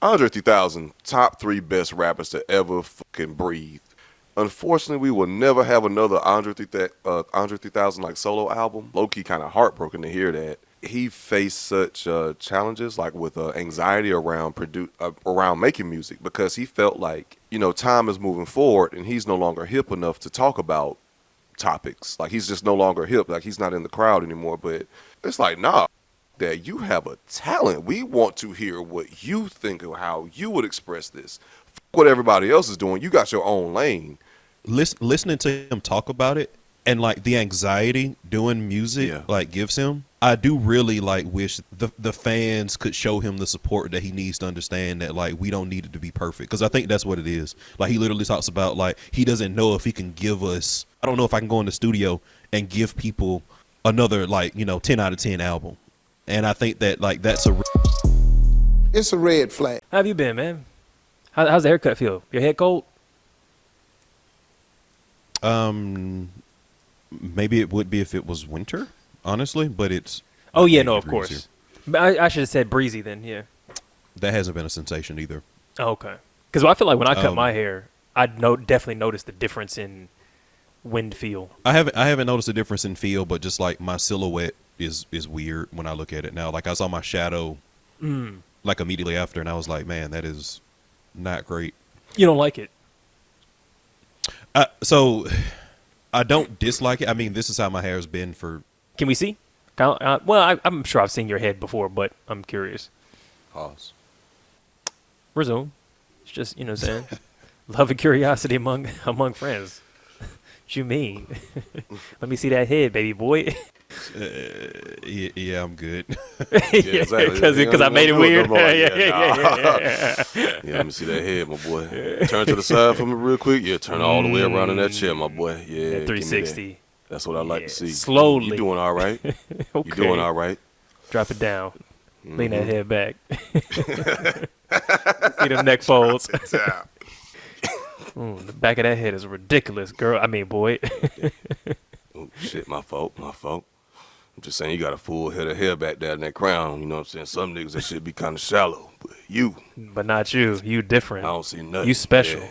Andre 3000, top 3 best rappers to ever fucking breathe. Unfortunately, we will never have another Andre 3000 like solo album. Low-key kind of heartbroken to hear that. He faced such challenges like with anxiety around making music because he felt like, time is moving forward and he's no longer hip enough to talk about topics. Like he's just no longer hip. Like he's not in the crowd anymore. But it's like, nah, that you have a talent. We want to hear what you think of how you would express this. F what everybody else is doing. You got your own lane. Listening to him talk about it and like the anxiety doing music like gives him, I do really like wish the fans could show him the support that he needs to understand that like we don't need it to be perfect, because I think that's what it is. Like he literally talks about like he doesn't know if he can give us, I don't know if I can go in the studio and give people another 10 out of 10 album. And I think that like that's it's a red flag. How have you been, man? How's the haircut feel? Your head cold? Maybe it would be if it was winter, honestly, but it's. Oh yeah, no, of course. I should have said breezy then. Yeah. That hasn't been a sensation either. Oh, okay. Because I feel like when I cut my hair, I'd definitely notice the difference in wind feel. I haven't noticed a difference in feel, but just like my silhouette is weird when I look at it now. Like I saw my shadow like immediately after, and I was like, man, that is not great. You don't like it? So I don't dislike it. I mean, this is how my hair has been for. Can we see? Well, I'm sure I've seen your head before, but I'm curious. Pause. Resume. It's just, what I'm saying? Love and curiosity among friends. What you mean? Let me see that head, baby boy. Yeah, I'm good. Yeah, exactly. Because I made it weird. Yeah, let me see that head, my boy. Turn to the side for me real quick. Yeah, turn all the way around in that chair, my boy. Yeah, 360. That's what I like to see. Slowly. You doing all right? Okay. You doing all right? Drop it down. Lean that head back. See them neck folds. The back of that head is ridiculous, girl. I mean, boy. Oh, shit, my fault. I'm just saying you got a full head of hair back there in that crown. You know what I'm saying? Some niggas, that shit be kind of shallow. But you. But not you. You different. I don't see nothing. You special. Yeah,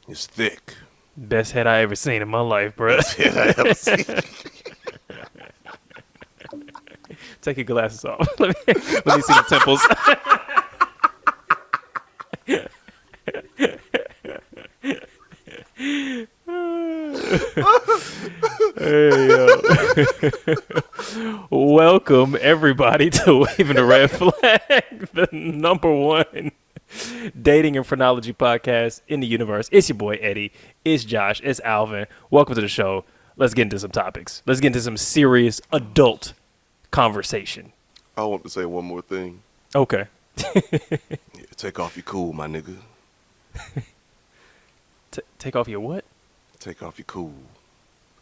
it's thick. Best head I ever seen in my life, bro. Best head I ever seen. Take your glasses off. Let me see the temples. Hey, yo. Welcome everybody to Waving the Red Flag, the #1 dating and phrenology podcast in the universe. It's your boy Eddy. It's Josh. It's Alvin. Welcome to the show. Let's get into some topics. Let's get into some serious adult conversation. I want to say one more thing. Okay. Yeah, take off your cool, my nigga. Take off your what? Take off your cool.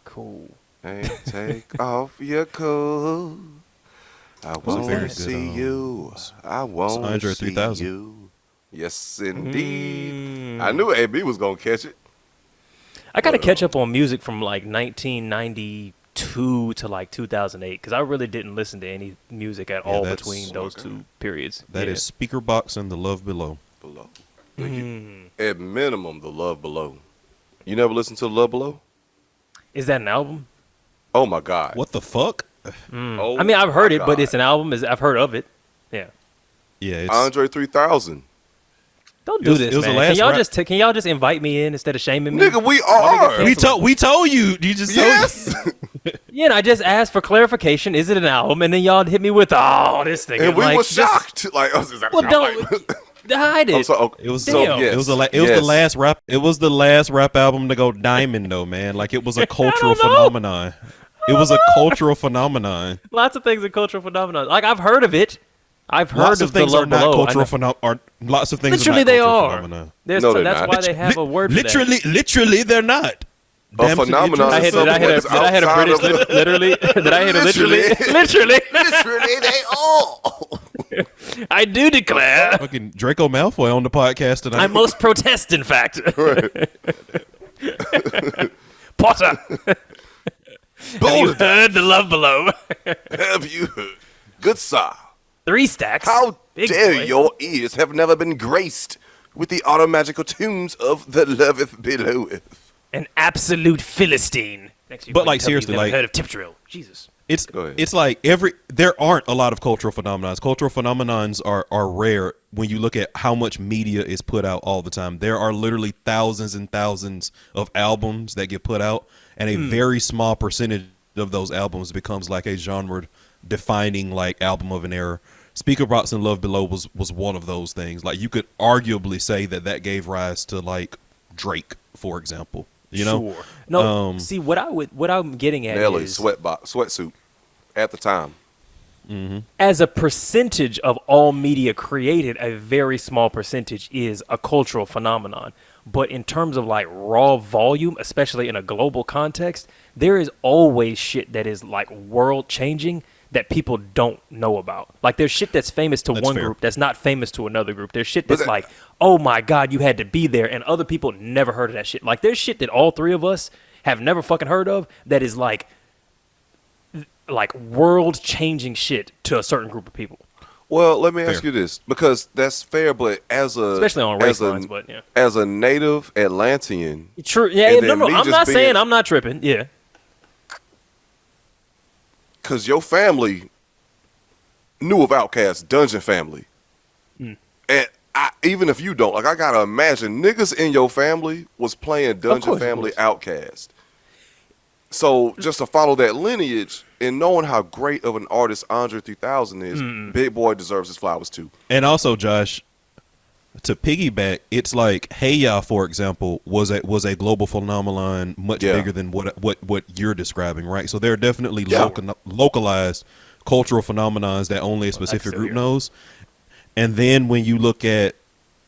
Cool. Hey, take off your cool. I want to see you. I want to see 3000. you. Yes, indeed. I knew AB was going to catch it. I got to catch up on music from like 1992 to like 2008 because I really didn't listen to any music at all between those two periods. That is Speaker Box and The Love Below. At minimum, The Love Below. You never listened to The Love Below? Is that an album? Oh, my God. What the fuck? Oh, I mean, I've heard it, but it's an album. I've heard of it. Yeah. Yeah. It's, Andre 3000. Don't do this, man. Can y'all just invite me in instead of shaming me? Nigga, we are. We told you. You just yes. Yeah, and I just asked for clarification. Is it an album? And then y'all hit me with, this thing. And we were shocked. Like, don't hide it. It was the last rap. It was the last rap album to go diamond, though, man. Like it was a cultural phenomenon. It was a cultural phenomenon. Lots of things are cultural phenomenon. Like I've heard of it. I've heard lots of things the Love are not Below. cultural phenomenon. Lots of things literally are not they cultural are. Phenomenon. That's not. why they have a word for that. Literally, they're not. A phenomenon. Did I hit a British literally? Did I hit a literally? Literally, they all. I do declare. Fucking Draco Malfoy on the podcast tonight. I most protest, in fact. Potter. Have you heard The Love Below? Have you heard? Good sir. 3 stacks. How Dare boy. your ears have never been graced with the automagical tunes of the loveth beloweth. An absolute Philistine. Next But, like, seriously, never like- heard of tip drill. Jesus. Go ahead. It's like there aren't a lot of cultural phenomenons. Cultural phenomenons are rare when you look at how much media is put out all the time. There are literally thousands and thousands of albums that get put out, and a very small percentage of those albums becomes like a genre defining like album of an era. Speaker Box and Love Below was one of those things. Like, you could arguably say that gave rise to like Drake, for example. You know? Sure. No, see what I'm getting at Nelly, is sweatsuit at the time. as a percentage of all media created, a very small percentage is a cultural phenomenon. But in terms of like raw volume, especially in a global context, there is always shit that is like world changing that people don't know about. Like, there's shit that's famous to one fair. group that's not famous to another group. There's shit that's that- like, oh my God, you had to be there, and other people never heard of that shit. Like, there's shit that all three of us have never fucking heard of that is like world changing shit to a certain group of people. Well, let me ask Fair. you this, because that's fair, but Especially on race lines, but yeah. as a native Atlantean, True. Yeah, And no, then no, me I'm just not being- saying I'm not tripping. Yeah. because your family knew of Outkast, Dungeon Family, and even if you don't, like, I gotta imagine niggas in your family was playing Dungeon course, of Family, course. Outkast. So just to follow that lineage and knowing how great of an artist Andre 3000 is, Big Boy deserves his flowers too. And also, Josh, to piggyback, it's like Hey Ya, for example, was a global phenomenon much Yeah. bigger than what you're describing, right? So there are definitely Yeah. localized cultural phenomenons that only a specific group knows. And then when you look at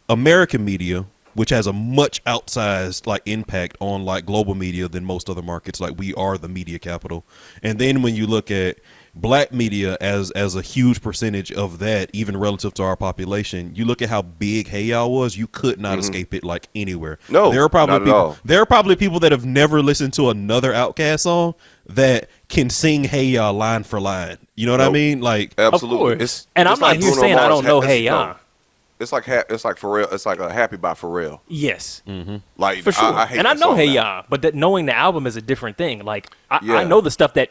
American media, which has a much outsized like impact on like global media than most other markets, like we are the media capital. And then when you look at black media as a huge percentage of that, even relative to our population, you look at how big Hey Ya was, you could not escape it like anywhere. No, there are probably not at people all. there are probably people that have never listened to another Outkast song that can sing Hey Ya line for line. You know what I Nope. mean? Like, Absolutely. course. And I'm not here Bruno saying I Mars don't know ha- Hey Ya. It's like Pharrell. It's like a Happy by Pharrell. Yes. Like, For sure. I hate And I that know song Hey now. Ya, but that knowing the album is a different thing. Like, I Yeah. know the stuff that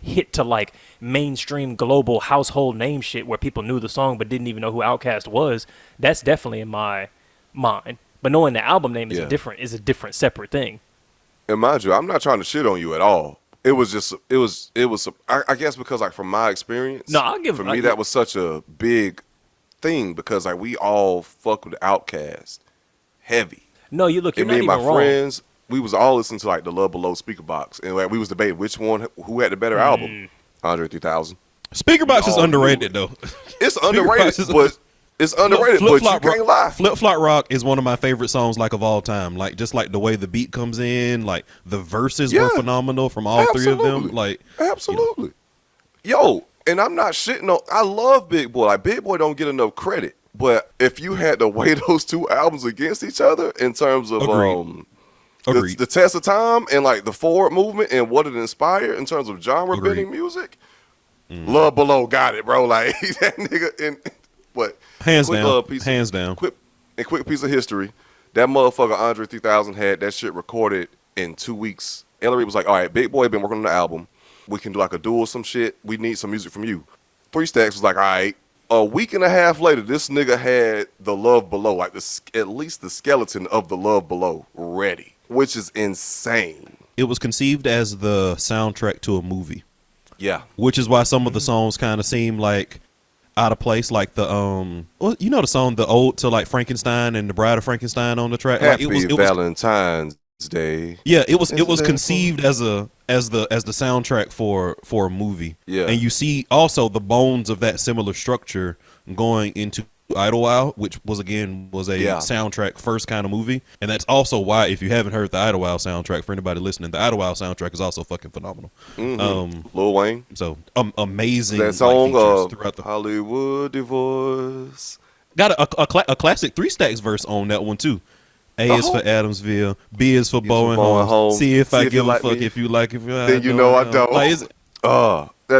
hit to like mainstream global household name shit where people knew the song but didn't even know who Outkast was. That's definitely in my mind. But knowing the album name is Yeah. a different separate thing. And mind you, I'm not trying to shit on you at all. It was just, I guess because, like, from my experience, No, I'll give- for me, that was such a big thing because, like, we all fuck with Outkast heavy. No, you're And not me and even my wrong. friends, we was all listening to, like, the Love Below speaker box. And, like, we was debating who had the better album. Andre 3000. Speaker Box is all underrated knew though. It's Box underrated, is- but it's underrated, but you can't lie. Flip Flop Rock is one of my favorite songs like of all time. Like, just like the way the beat comes in, like the verses were Yeah. phenomenal from all three of them. Absolutely. Like, Absolutely. Yo, and I'm not shitting on, I love Big Boy. Like, Big Boy don't get enough credit. But if you had to weigh those two albums against each other in terms of Agreed. Agreed. the test of time and like the forward movement and what it inspired in terms of genre bending music, Love Below got it, bro. Like, that nigga in what? Hands down. Piece Hands down. Quick piece of history. That motherfucker Andre 3000 had that shit recorded in 2 weeks. Ellery was like, all right, Big Boy been working on the album. We can do like a duel or some shit. We need some music from you. 3 Stacks was like, all right. A week and a half later, this nigga had the Love Below, like at least the skeleton of the Love Below ready, which is insane. it was conceived as the soundtrack to a movie, Yeah. which is why some of the songs kind of seem like out of place, like the well, you know the song, the ode to like Frankenstein and the Bride of Frankenstein on the track. Like, Happy Valentine's Day. Yeah, it was Isn't conceived as the soundtrack for a movie. Yeah. And you see also the bones of that similar structure going into Idlewild, which was a Yeah. soundtrack first kind of movie. And that's also why, if you haven't heard the Idlewild soundtrack, for anybody listening, the Idlewild soundtrack is also fucking phenomenal. Lil Wayne. So amazing That song features of throughout the Hollywood Divorce. got a classic 3 Stacks verse on that one too. A is for Adamsville, B is for Bowen Home. See if I give a fuck if you like it. Then you know I don't. Like,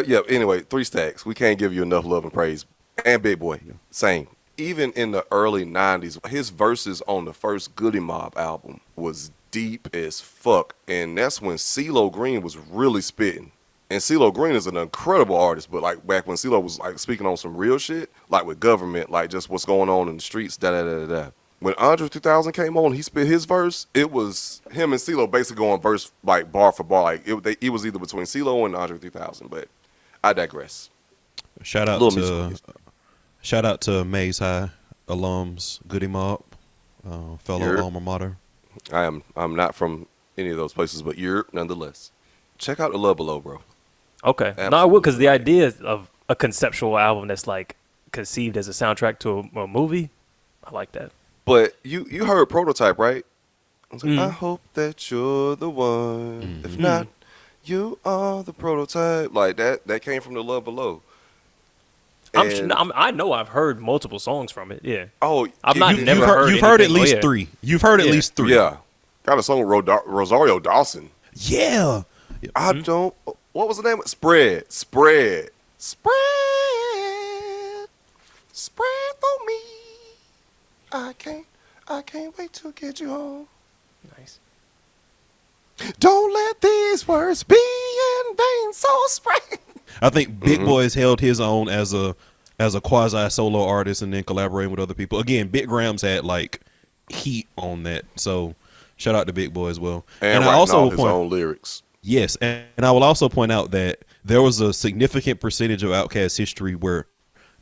Yeah, anyway, 3 Stacks. We can't give you enough love and praise. And Big Boy, same. Even in the early 90s, his verses on the first Goody Mob album was deep as fuck. And that's when CeeLo Green was really spitting. And CeeLo Green is an incredible artist, but like back when CeeLo was like speaking on some real shit, like with government, like just what's going on in the streets, da-da-da-da-da. When Andre 3000 came on, he spit his verse, it was him and CeeLo basically going verse like bar for bar. Like it was either between CeeLo and Andre 3000, but I digress. Shout out to Maze High alums, Goody Mob, fellow alma mater. I'm not from any of those places, but you're nonetheless. Check out The Love Below, bro. Okay. Absolutely. No, I would, because the idea of a conceptual album that's like conceived as a soundtrack to a movie, I like that. But you heard Prototype, right? I was like, I hope that you're the one. If not, you are the prototype. Like that came from The Love Below. I know I've heard multiple songs from it. Yeah. Oh, I've not you- never heard. You've heard at anything. least Oh, yeah. three. You've heard at Yeah. least three. Yeah. Got a song with Rosario Dawson. Yeah. I don't. What was the name? Spread for me. I can't wait to get you home. Nice. Don't let these words be in vain. So spread. I think Big Boy has held his own as a quasi solo artist and then collaborating with other people. Again, Big Grams had like heat on that. So shout out to Big Boy as well. And I also all will his point own lyrics. yes, and I will also point out that there was a significant percentage of Outkast history where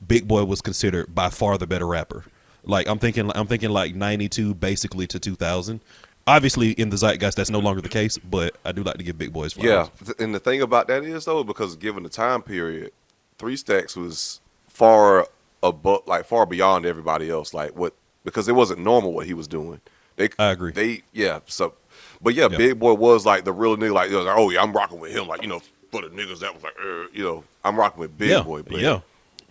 Big Boy was considered by far the better rapper. Like I'm thinking like 92 basically to 2000. Obviously in the zeitgeist that's no longer the case, but I do like to give Big Boys flowers. Yeah, and the thing about that is though, because given the time period, 3 Stacks was far beyond everybody else. Like because it wasn't normal what he was doing. I agree. Big Boy was like the real nigga. Like, oh yeah, I'm rocking with him. Like, for the niggas that was like, I'm rocking with Big Boy. But yeah.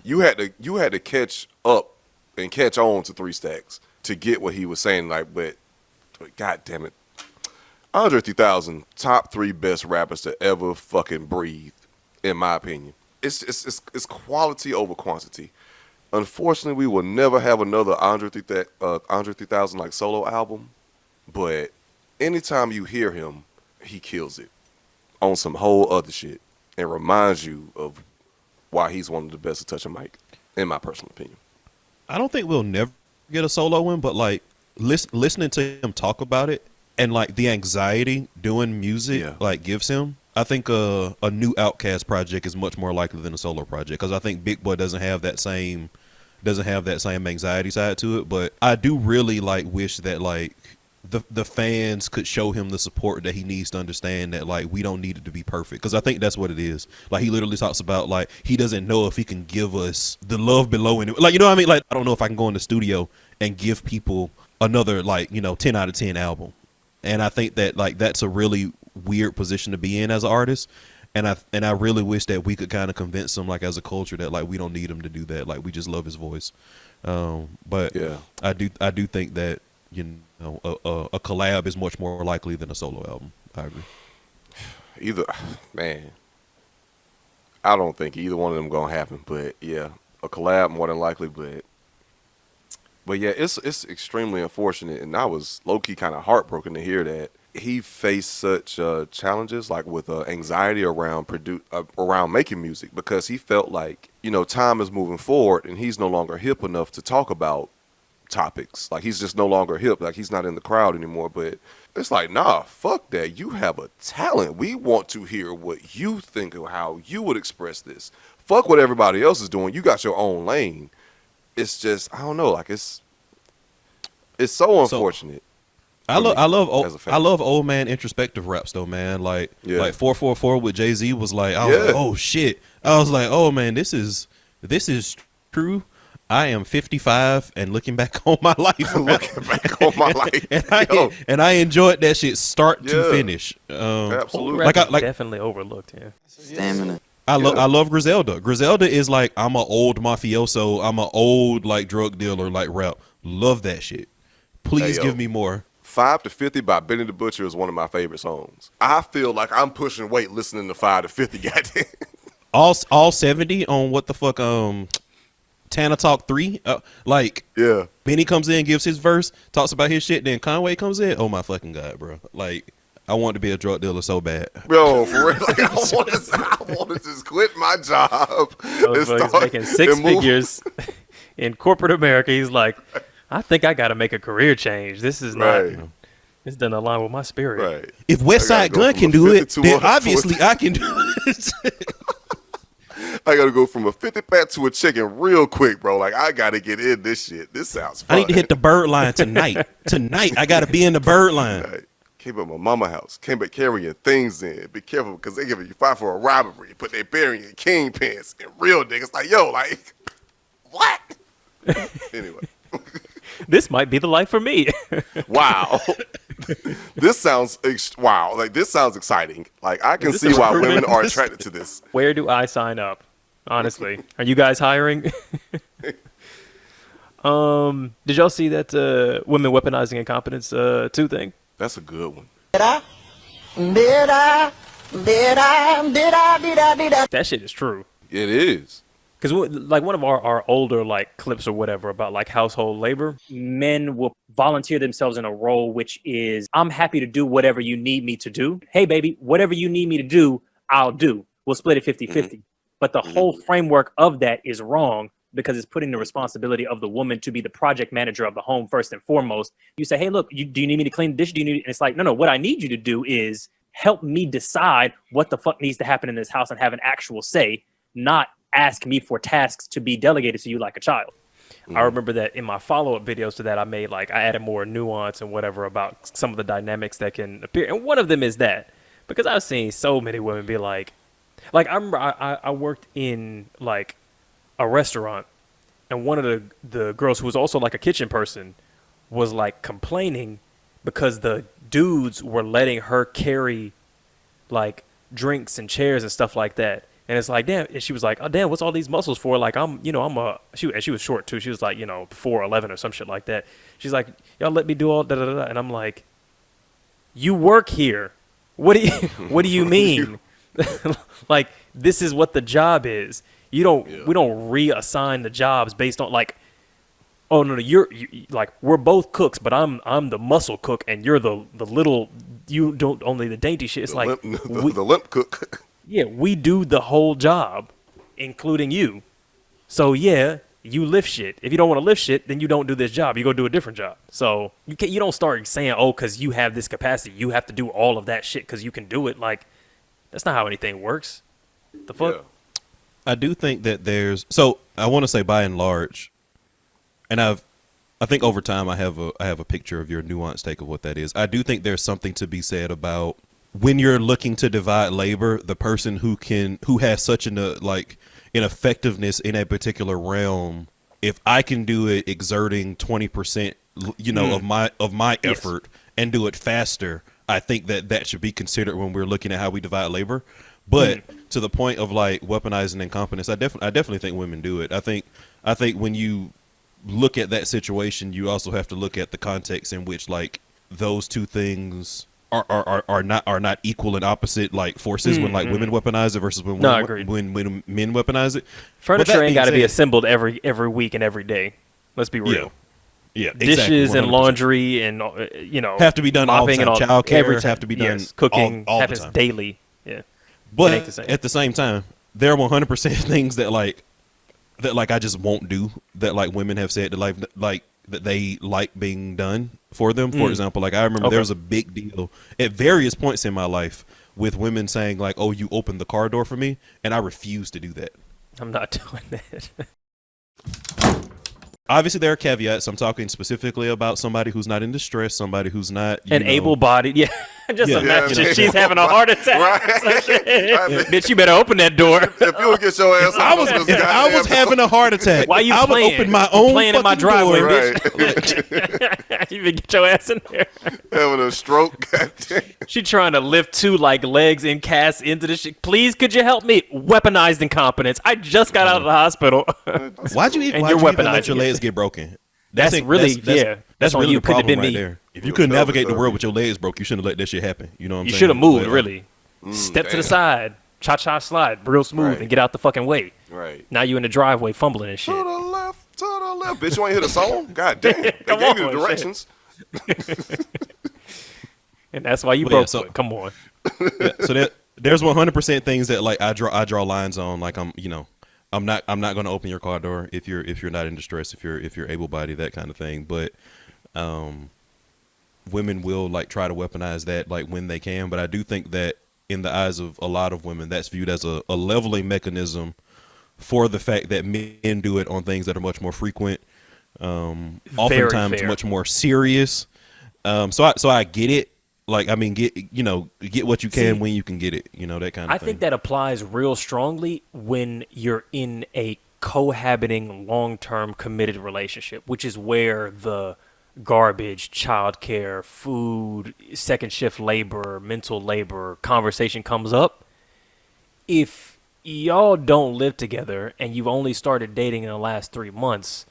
You had to catch up and catch on to 3 Stacks to get what he was saying. Like, but God damn it, Andre 3000, top 3 best rappers to ever fucking breathe, in my opinion. It's quality over quantity. Unfortunately, we will never have another Andre 3000 like solo album, but anytime you hear him, he kills it on some whole other shit and reminds you of why he's one of the best to touch a mic, in my personal opinion. I don't think we'll never get a solo one, but like listening to him talk about it and like the anxiety doing music like gives him, I think a new Outkast project is much more likely than a solo project because I think Big Boy doesn't have that same anxiety side to it. But I do really like wish that like the fans could show him the support that he needs to understand that like we don't need it to be perfect, because I think that's what it is. Like he literally talks about like he doesn't know if he can give us the love below in it. Like, you know what I mean? Like I don't know if I can go in the studio and give people another 10 out of 10 album. And I think that like that's a really weird position to be in as an artist. And I really wish that we could kind of convince him like as a culture that like we don't need him to do that. Like we just love his voice. But yeah, I do think that a collab is much more likely than a solo album. I agree. I don't think either one of them gonna happen. But yeah, a collab more than likely. But yeah, it's extremely unfortunate, and I was low key kind of heartbroken to hear that he faced such challenges, like with anxiety around making music, because he felt like time is moving forward, and he's no longer hip enough to talk about topics. Like he's just no longer hip. Like he's not in the crowd anymore. But it's like, nah, fuck that. You have a talent. We want to hear what you think of how you would express this. Fuck what everybody else is doing. You got your own lane. It's just, I don't know, like it's so unfortunate. I love old man introspective raps though, man. Like 444 with Jay-Z was like, I was like, oh shit. I was like, oh man, this is true. I am 55 and looking back on my life. and I enjoyed that shit start to finish. Absolutely. Definitely overlooked here. Stamina. I love Griselda. Griselda is like, I'm an old mafioso. I'm an old like drug dealer like rap. Love that shit. Please give me more. 5 to 50 by Benny the Butcher is one of my favorite songs. I feel like I'm pushing weight listening to 5 to 50. Goddamn. All 70 on what the fuck Tana Talk 3, like Yeah. Benny comes in, gives his verse, talks about his shit, then Conway comes in. Oh my fucking god, bro! Like I want to be a drug dealer so bad. Yo, for real, like, I want to just quit my job. He's making six figures in corporate America. He's like, I think I got to make a career change. This is not. This doesn't align with my spirit. Right. If West Side Gun can do it, then obviously I can do it. I gotta go from a 50 pack to a chicken real quick, bro. Like I gotta get in this shit. This sounds fun. I need to hit the bird line tonight. Tonight I gotta be in the bird line. Right. Came up my mama house. Came back carrying things in. Be careful because they giving you fight for a robbery. But they burying kingpins and real niggas. Like, yo, like, what? Anyway. This might be the life for me. Wow. This sounds, wow. Like, this sounds exciting. Like, I can see why women are attracted to this. Where do I sign up? Honestly. Are you guys hiring? Did y'all see that women weaponizing incompetence 2 thing? That's a good one. That shit is true. It is. Because like one of our older like clips or whatever about like household labor, men will volunteer themselves in a role which is, I'm happy to do whatever you need me to do. Hey, baby, whatever you need me to do, I'll do. We'll split it 50-50. But the whole framework of that is wrong because it's putting the responsibility of the woman to be the project manager of the home first and foremost. You say, hey, look, do you need me to clean the dish? Do you need? And it's like, no, what I need you to do is help me decide what the fuck needs to happen in this house and have an actual say, not ask me for tasks to be delegated to you like a child. I remember that in my follow-up videos to that, I added more nuance and whatever about some of the dynamics that can appear. And one of them is that, because I've seen so many women be like I remember I worked in like a restaurant, and one of the girls who was also like a kitchen person was like complaining because the dudes were letting her carry like drinks and chairs and stuff like that. And it's like, damn. And she was like, oh, damn, what's all these muscles for? Like, she was short too. She was like, 4'11" or some shit like that. She's like, y'all let me do all da-da-da-da. And I'm like, you work here. What do you mean? Like, this is what the job is. We don't reassign the jobs based on like, oh no, you like, we're both cooks, but I'm the muscle cook and you're the little, you don't only the dainty shit. It's like the limp cook. Yeah, we do the whole job, including you. So yeah, you lift shit. If you don't want to lift shit, then you don't do this job. You go do a different job. So you don't start saying, oh, because you have this capacity, you have to do all of that shit because you can do it. Like, that's not how anything works. The fuck? Yeah. I do think that I want to say by and large, and I think over time I have a picture of your nuanced take of what that is. I do think there's something to be said about when you're looking to divide labor, the person who has such an effectiveness in a particular realm, if I can do it exerting 20%, of my effort and do it faster, I think that should be considered when we're looking at how we divide labor. But to the point of like weaponizing incompetence, I definitely think women do it. I think when you look at that situation, you also have to look at the context in which like those two things are not equal and opposite like forces when like women weaponize it versus when men weaponize it. Furniture ain't got to be assembled every week and every day. Let's be real. Yeah, dishes exactly, and laundry and have to be done all the time. Child care have to be done. Cooking all happens the time. daily. Yeah, but at the same time, there are 100% things that I just won't do that like women have said that like that they like being done for them. For example, like I remember there was a big deal at various points in my life with women saying like, "Oh, you opened the car door for me," and I refuse to do that. I'm not doing that. Obviously, there are caveats. I'm talking specifically about somebody who's not in distress, somebody who's not able-bodied. Yeah, just imagine she's having a heart attack. Right. Bitch, you better open that door. If you would get your ass if I was having a heart attack, why you I would playing? open my own playing in my driveway, door. bitch. You better get your ass in there. Having a stroke. Goddamn. She trying to lift 2 like legs in casts into the shit. Please, could you help me? Weaponized incompetence. I just got out of the hospital. Why'd you even let your legs get broken? That's on really you. The Could have been me. There. If you couldn't navigate the world with your legs broke, you shouldn't have let that shit happen. You know what I'm saying? You should have moved, really. Step to the side, cha-cha slide, real smooth, and get out the fucking way. Right. Now you in the driveway fumbling and shit. To the all left, bitch. You ain't hear the song? God damn. They Come gave you the on, directions. And that's why you Well, yeah, broke so- foot. Come on. Yeah, so there's 100% things that like I draw lines on. Like I'm not going to open your car door if you're not in distress, if you're able-bodied, that kind of thing. But women will like try to weaponize that like when they can. But I do think that in the eyes of a lot of women, that's viewed as a leveling mechanism for the fact that men do it on things that are much more frequent, oftentimes fair. much more serious. So I get it. Like, I mean, get what you can when you can get it, that kind of thing. I think that applies real strongly when you're in a cohabiting, long-term, committed relationship, which is where the garbage, childcare, food, second shift labor, mental labor conversation comes up. If y'all don't live together and you've only started dating in the last 3 months,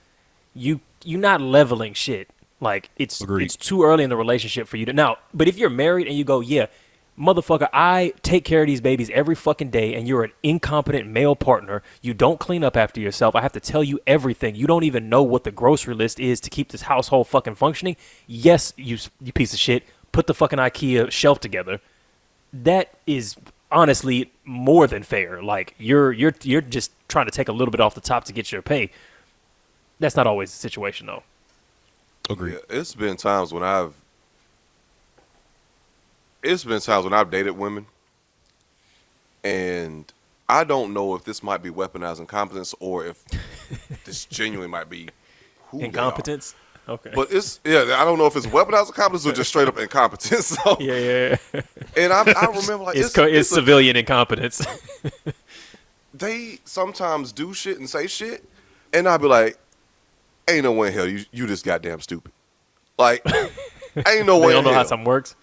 you're not leveling shit. Like, it's too early in the relationship for you to now. But if you're married and you go, yeah, motherfucker, I take care of these babies every fucking day, and you're an incompetent male partner, you don't clean up after yourself, I have to tell you everything, you don't even know what the grocery list is to keep this household fucking functioning, yes, you piece of shit, put the fucking IKEA shelf together. That is honestly more than fair. Like, you're just trying to take a little bit off the top to get your pay. That's not always the situation, though. Agree. Yeah, it's been times when I've dated women, and I don't know if this might be weaponized incompetence or if this genuinely might be who Incompetence? Okay. But I don't know if it's weaponized incompetence or just straight up incompetence. So, Yeah. and I remember like It's civilian incompetence. They sometimes do shit and say shit, and I'd be like, ain't no way in hell you just goddamn stupid. Like, ain't no way They don't in know hell. how something works.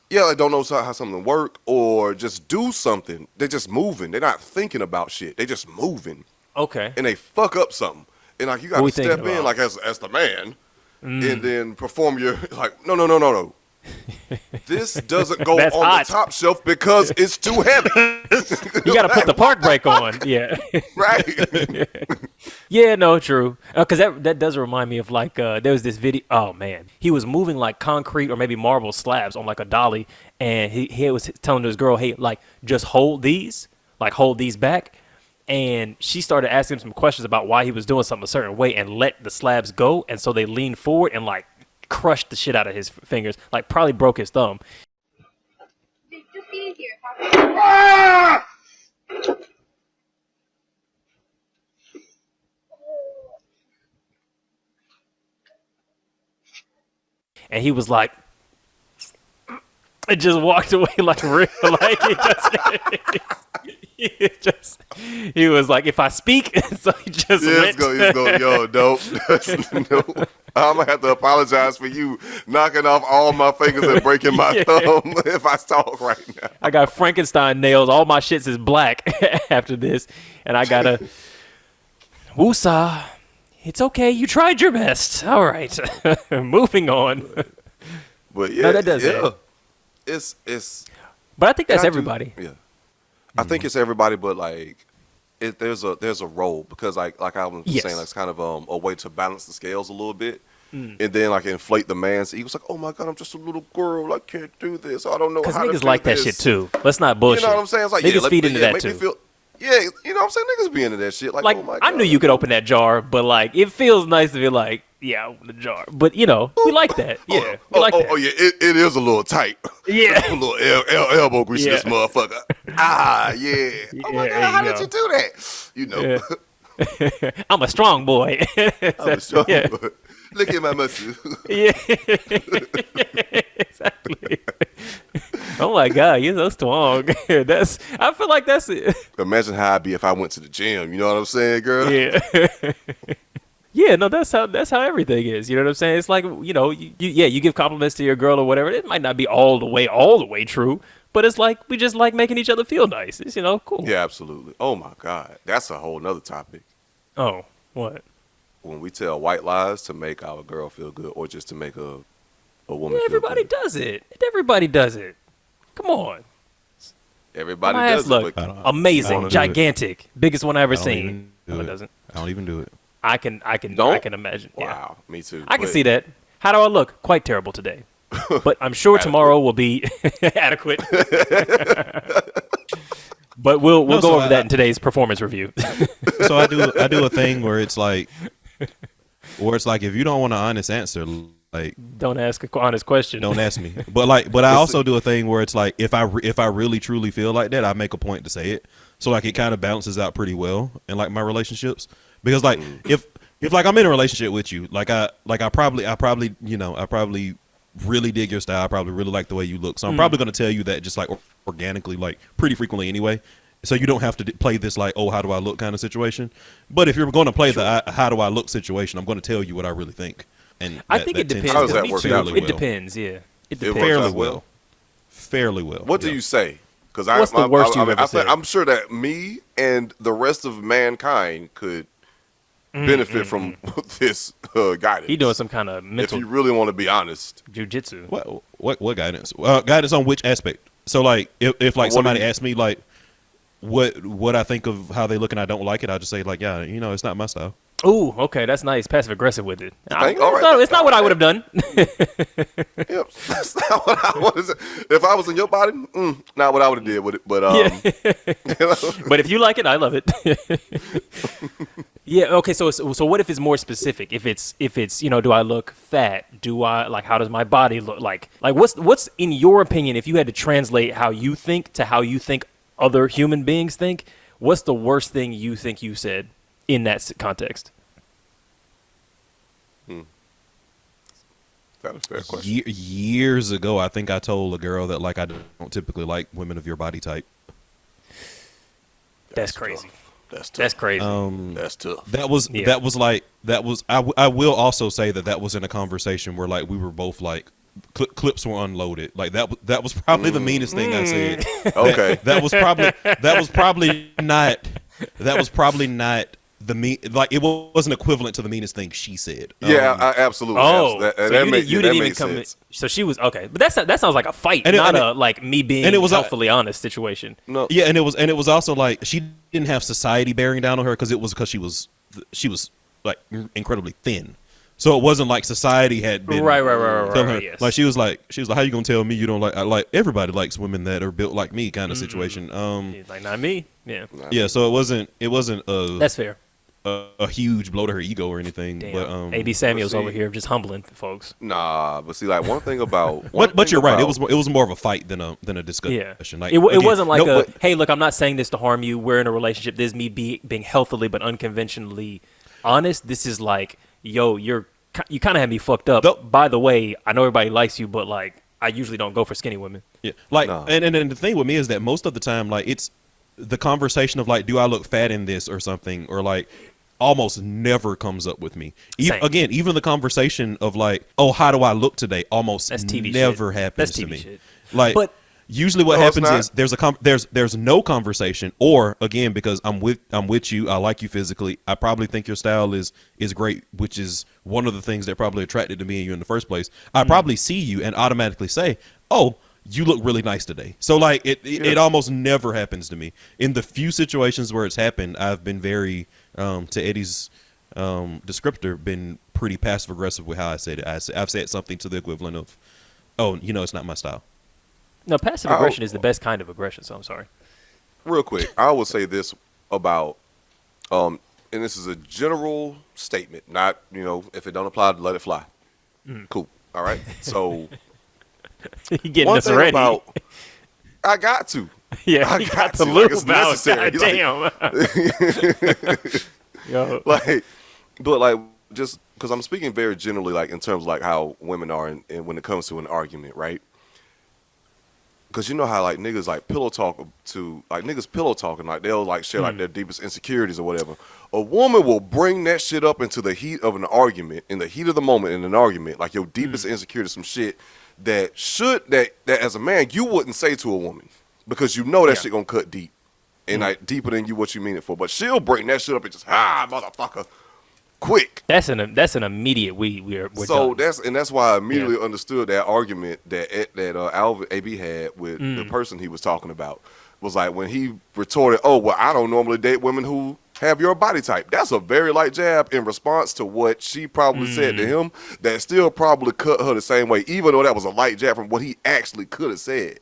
Yeah, they don't know how something work or just do something. They're just moving. They're not thinking about shit. They just moving. Okay. And they fuck up something. And like you got to step thinking in about? like as the man and then perform your like no. This doesn't go That's on hot. the top shelf because it's too heavy. You got to put the park brake on. Yeah. Right. Yeah, no, true. Because that does remind me of like there was this video. Oh man, he was moving like concrete or maybe marble slabs on like a dolly, and he was telling his girl, "Hey, like just hold these back." And she started asking him some questions about why he was doing something a certain way, and let the slabs go. And so they leaned forward and like crushed the shit out of his fingers, like probably broke his thumb. Just be easier. And he was like, it just walked away like real, like he was like, if I speak, so he just went. It's go, yo, dope. Nope. I'm gonna have to apologize for you knocking off all my fingers and breaking my thumb if I talk right now. I got Frankenstein nails. All my shits is black after this, and I gotta woosah. It's okay. You tried your best. All right, moving on. But yeah, No, that does it. It's. But I think that's and I do- everybody. Yeah, I think it's everybody, but like, there's a role because like I was Yes. saying, like, it's kind of a way to balance the scales a little bit, and then like inflate the man's. He was like, oh my god, I'm just a little girl. I can't do this. I don't know Because how to niggas do like that this. shit too. Let's not bullshit. You know what I'm saying? It's like, Niggas feed into that make me too. feel. Yeah, you know what I'm saying? Niggas be into that shit. Like, Like, oh my I god. knew you could open that jar, but like, it feels nice to be like, yeah, open the jar. But we like that. Yeah, we like that. Oh yeah, it is a little tight. Yeah. A little elbow grease in this Yeah. motherfucker. Ah, yeah. Oh my Yeah, god, how there did you you do that? You know, Yeah. I'm a strong boy. I'm strong, yeah. but look at my muscle. Yeah. Exactly. Oh my god, you're so strong. I feel like that's it. Imagine how I'd be if I went to the gym. You know what I'm saying, girl? Yeah. Yeah, no, that's how everything is. You know what I'm saying? It's like, you give compliments to your girl or whatever. It might not be all the way true, but it's like we just like making each other feel nice. It's cool. Yeah, absolutely. Oh my god, that's a whole nother topic. Oh, what? When we tell white lies to make our girl feel good, or just to make a woman Yeah, feel everybody good. does it. Everybody does it. Come on. Everybody My does ass look it. But I amazing, don't do it. gigantic, biggest one I ever I don't seen. even do No, it it. doesn't. I don't even do it. I can Don't? imagine. Yeah. Wow, me too. I can But see that. How do I look? Quite terrible today. But I'm sure tomorrow will be adequate. But we'll No, go so over that in today's performance review. So I do a thing where it's like if you don't want an honest answer, like Don't ask a honest question. don't ask me. But I also do a thing where it's like if I really truly feel like that, I make a point to say it. So like it kind of balances out pretty well in like my relationships, because like if like I'm in a relationship with you, I probably really dig your style. I probably really like the way you look. So I'm probably going to tell you that just like organically, like pretty frequently anyway. So you don't have to play this like, oh, how do I look kind of situation. But if you're going to play the how do I look situation, I'm going to tell you what I really think. And I think it depends. How does that Me work too. out? It depends. Yeah, it depends. works fairly out well. fairly well. What do you say? Because What's the worst you've ever said? I'm sure that me and the rest of mankind could benefit from this guidance. He doing some kind of if mental you really want to be honest. jujitsu. What guidance? Guidance on which aspect? So like if like What somebody do you- asks me like what I think of how they look and I don't like it, I just say like, yeah, it's not my style. Ooh, okay, that's nice. Passive aggressive with it. All right. It's not what I would have done. Yep, that's not what I want to say. If I was in your body, not what I would have did with it. But But if you like it, I love it. Yeah. Okay. So what if it's more specific? If it's do I look fat? Do I like how does my body look like? Like what's in your opinion? If you had to translate how you think to how you think other human beings think, what's the worst thing you think you said in that context? that's a fair question. Years ago, I think I told a girl that like I don't typically like women of your body type. That's crazy. Tough. That's tough. That's crazy. That's tough. That was I will also say that was in a conversation where like we were both like clips were unloaded. Like that was probably the meanest thing I said. Okay. That was probably not the mean, like it wasn't equivalent to the meanest thing she said. Yeah, absolutely. Oh, that, so that you, make- did, you that didn't even makes come. sense. So she was okay, but that sounds like a fight, And it- not and a like me being and it was helpfully honest situation. No, Yeah, and it was also like she didn't have society bearing down on her because she was like incredibly thin. So it wasn't like society had been Right, telling her, yes. like she was like how you gonna tell me you don't like everybody likes women that are built like me kind of situation. He's like not me. Yeah, Yeah, so it wasn't that's fair. a huge blow to her ego or anything. Damn. But AB Samuels see. over here just humbling folks. nah. But see, like one thing about. but you're right. It was more of a fight than a discussion. Yeah, Like, it again, wasn't like no, hey, look, I'm not saying this to harm you. We're in a relationship. This is me being healthily but unconventionally honest. This is like, yo, you kind of had me fucked up. Though- By the way, I know everybody likes you, but like, I usually don't go for skinny women. Yeah, like, Nah. and the thing with me is that most of the time, like, it's the conversation of like, do I look fat in this or something, or like, almost never comes up with me. Same. Again, even the conversation of like, oh, how do I look today, almost That's TV never shit. happens That's to TV me. shit. Like, But- usually what No, it's happens not. is there's no conversation, or again, because I'm with you, I like you physically, I probably think your style is great, which is one of the things that probably attracted to me and you in the first place. I probably see you and automatically say, oh, you look really nice today. So like it almost never happens to me. In the few situations where it's happened, I've been very to Eddie's descriptor, been pretty passive aggressive with how I said it. I've said something to the equivalent of, oh, it's not my style. No, passive aggression is the best kind of aggression. So I'm sorry. Real quick, I will say this about, and this is a general statement, not, if it don't apply, let it fly. Cool. All right. So You getting one us thing ready? about, I got to. Yeah, I he got got the to, like, it's lube out. necessary. God damn. Yo. Like, but like, just because I'm speaking very generally, like in terms of like how women are in when it comes to an argument, right? Because you know how like niggas like pillow talk to like niggas pillow talking, like they'll like share like their deepest insecurities or whatever. A woman will bring that shit up into the heat of an argument, in the heat of the moment in an argument, like your deepest insecurity, some shit that as a man you wouldn't say to a woman, because you know that shit gonna cut deep and like deeper than what you mean it for. But she'll bring that shit up and just motherfucker, quick. That's an immediate we're So done. that's why I immediately understood that argument that Alvin AB had with the person he was talking about. Was like when he retorted, "Oh well, I don't normally date women who have your body type. That's a very light jab in response to what she probably said to him that still probably cut her the same way, even though that was a light jab from what he actually could have said.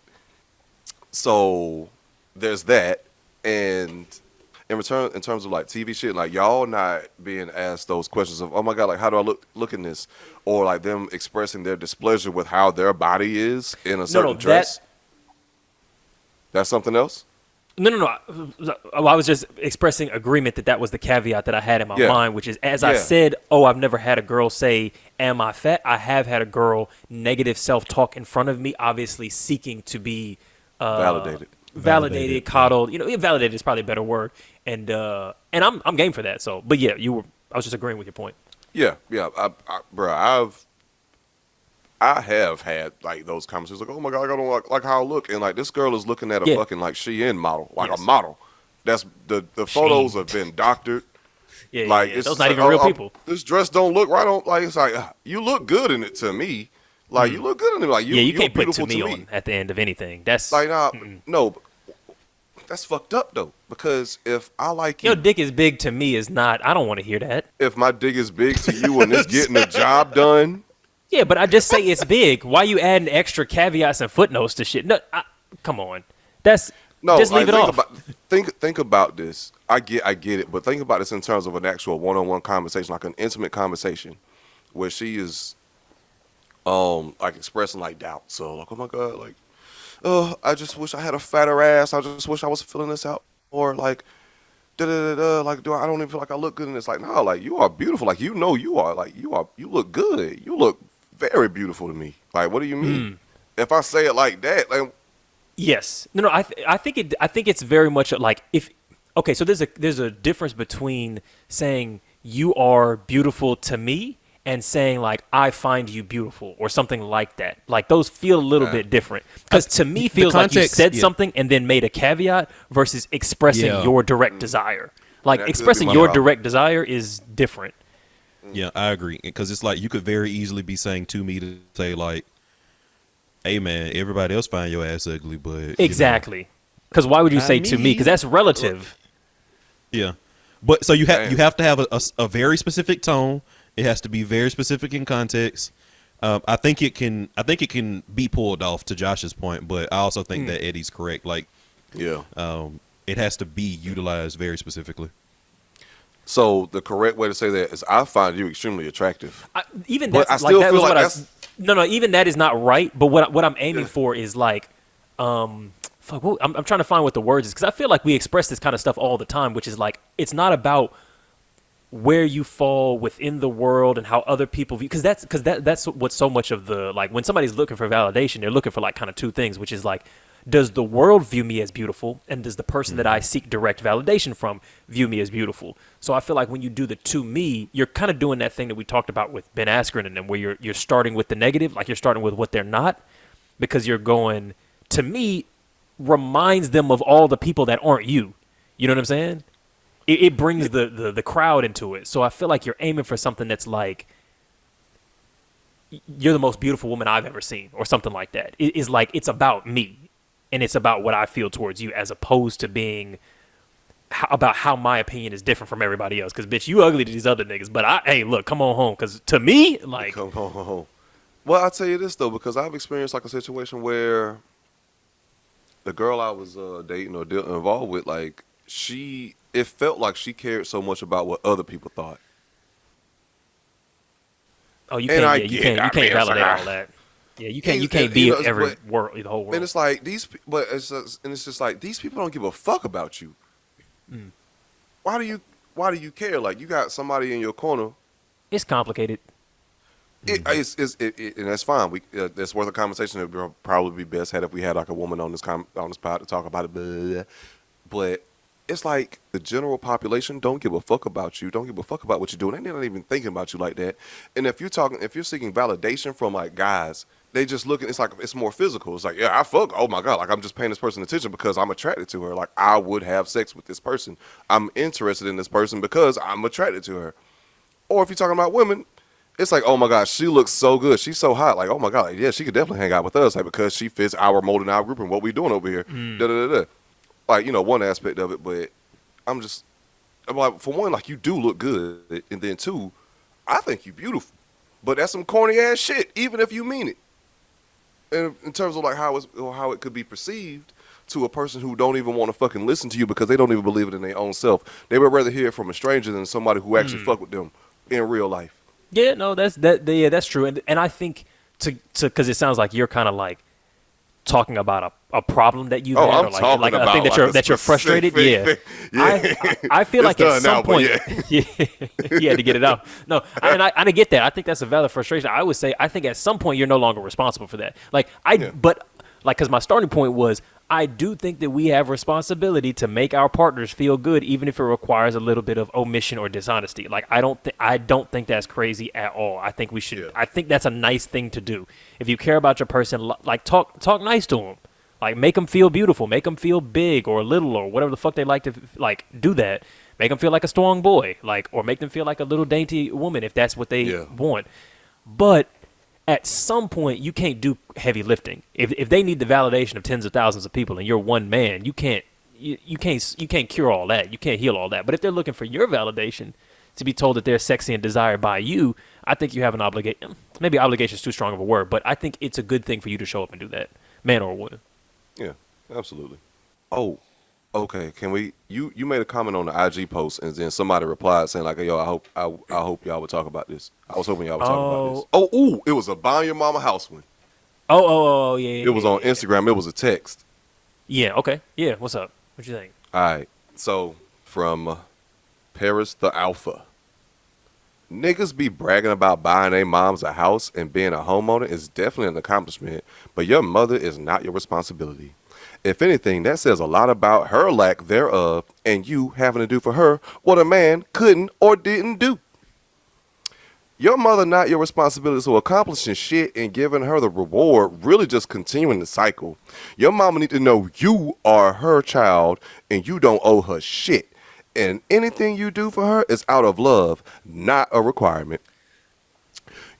So there's that. And in terms of like TV shit, like y'all not being asked those questions of, oh my God, like how do I look in this? Or like them expressing their displeasure with how their body is in a certain dress. That's something else? No. I was just expressing agreement that was the caveat that I had in my mind, which is as I said, I've never had a girl say, am I fat? I have had a girl negative self-talk in front of me, obviously seeking to be validated, coddled. You know, validated is probably a better word. And I'm game for that. So, but yeah, I was just agreeing with your point. Yeah. I have had like those conversations like, oh my God, I don't like how I look, and like this girl is looking at a fucking like Shein model, like a model. That's the photos have been doctored. Like it's those not like, even real people. This dress don't look right on. Like it's like you look good in it to me. Like you look good in it. Like you can't put to me on at the end of anything. That's like no. That's fucked up though, because if I like you, your dick is big to me is not. I don't want to hear that. If my dick is big to you and it's getting the job done. Yeah, but I just say it's big. Why you adding extra caveats and footnotes to shit? No, come on. Just leave it off. Think about this. I get it, but think about this in terms of an actual one-on-one conversation, like an intimate conversation, where she is, like expressing like doubt. So like, oh my God, like, I just wish I had a fatter ass. I just wish I was filling this out, or like, like, I don't even feel like I look good in this. Like, no, like you are beautiful. Like, you are. Like, you look good. You look very beautiful to me. Like, what do you mean? If I say it like that, like, yes, no, I think it's very much like so there's a difference between saying you are beautiful to me and saying like I find you beautiful or something like that. Like those feel a little bit different because to me feels like you said something and then made a caveat versus expressing your direct desire. Like expressing your direct desire is different. Yeah, I agree. Because it's like you could very easily be saying to me to say like, hey man, everybody else find your ass ugly, but exactly. Because why would you say to me? Because that's relative. Yeah, but so you have to have a very specific tone. It has to be very specific in context. I think it can be pulled off to Josh's point, but I also think that Eddie's correct. Like, it has to be utilized very specifically. So the correct way to say that is, I find you extremely attractive. Even that's I still like, feel like that's no. Even that is not right. But what I'm aiming for is like, I'm trying to find what the words is because I feel like we express this kind of stuff all the time, which is like it's not about where you fall within the world and how other people view, because that's what's so much of the, like when somebody's looking for validation, they're looking for like kind of two things, which is like, does the world view me as beautiful, and does the person that I seek direct validation from view me as beautiful? So I feel like when you do the to me, you're kind of doing that thing that we talked about with Ben Askren and them, where you're starting with the negative, like you're starting with what they're not, because you're going, to me reminds them of all the people that aren't you. You know what I'm saying? It brings the crowd into it. So I feel like you're aiming for something that's like, you're the most beautiful woman I've ever seen, or something like that. It is like, it's about me, and it's about what I feel towards you, as opposed to being about how my opinion is different from everybody else. Because, bitch, you ugly to these other niggas, but hey, look, come on home. Because to me, like... Come on home. Well, I'll tell you this, though, because I've experienced like a situation where the girl I was dating or involved with, like, it felt like she cared so much about what other people thought. Oh, you can't validate all that. Yeah, you can't be the whole world. And it's like it's just like these people don't give a fuck about you. Why do you care? Like, you got somebody in your corner. It's complicated. And that's fine. That's worth a conversation. It would probably be best had if we had like a woman on this pod to talk about it. But it's like the general population don't give a fuck about you. Don't give a fuck about what you're doing. They're not even thinking about you like that. And if you're seeking validation from like guys, they just looking. It's like it's more physical. It's like, yeah, I fuck. Oh my God, like I'm just paying this person attention because I'm attracted to her. Like I would have sex with this person. I'm interested in this person because I'm attracted to her. Or if you're talking about women, it's like, oh my gosh, she looks so good. She's so hot. Like, oh my God, like, yeah, she could definitely hang out with us, like because she fits our mold and our group and what we doing over here. Like, one aspect of it, but I'm just, I'm like, for one, like you do look good, and then two, I think you beautiful. But that's some corny ass shit, even if you mean it. And in terms of like how it could be perceived to a person who don't even want to fucking listen to you because they don't even believe it in their own self. They would rather hear it from a stranger than somebody who actually fuck with them in real life. Yeah, no, that's true. And I think to because it sounds like you're kind of like talking about a problem that you had, I'm or like talking a thing about that like you're frustrated. specific Yeah, thing. I feel like It's at done some now, but point, yeah. yeah, to get it out. No, I get that. I think that's a valid frustration. I would say I think at some point you're no longer responsible for that. Like but like because my starting point was I do think that we have responsibility to make our partners feel good, even if it requires a little bit of omission or dishonesty. Like I don't think that's crazy at all. I think we should. Yeah. I think that's a nice thing to do. If you care about your person, like talk nice to them. Like make them feel beautiful, make them feel big or little or whatever the fuck they like to like do that. Make them feel like a strong boy, like or make them feel like a little dainty woman if that's what they want. But at some point, you can't do heavy lifting. If they need the validation of tens of thousands of people and you're one man, you can't cure all that. You can't heal all that. But if they're looking for your validation to be told that they're sexy and desired by you, I think you have an obligation. Maybe obligation is too strong of a word, but I think it's a good thing for you to show up and do that, man or woman. Yeah, absolutely. Oh, okay. Can we? You made a comment on the IG post, and then somebody replied saying like, "Yo, I hope y'all would talk about this. I was hoping y'all would talk about this." Oh, ooh, it was a buy your mama house one. Oh, yeah. It was on Instagram. It was a text. Yeah. Okay. Yeah. What's up? What you think? All right. So from Paris the Alpha. Niggas be bragging about buying their moms a house and being a homeowner is definitely an accomplishment, but your mother is not your responsibility. If anything, that says a lot about her lack thereof and you having to do for her what a man couldn't or didn't do. Your mother not your responsibility, so accomplishing shit and giving her the reward really just continuing the cycle. Your mama need to know you are her child and you don't owe her shit. And anything you do for her is out of love, not a requirement.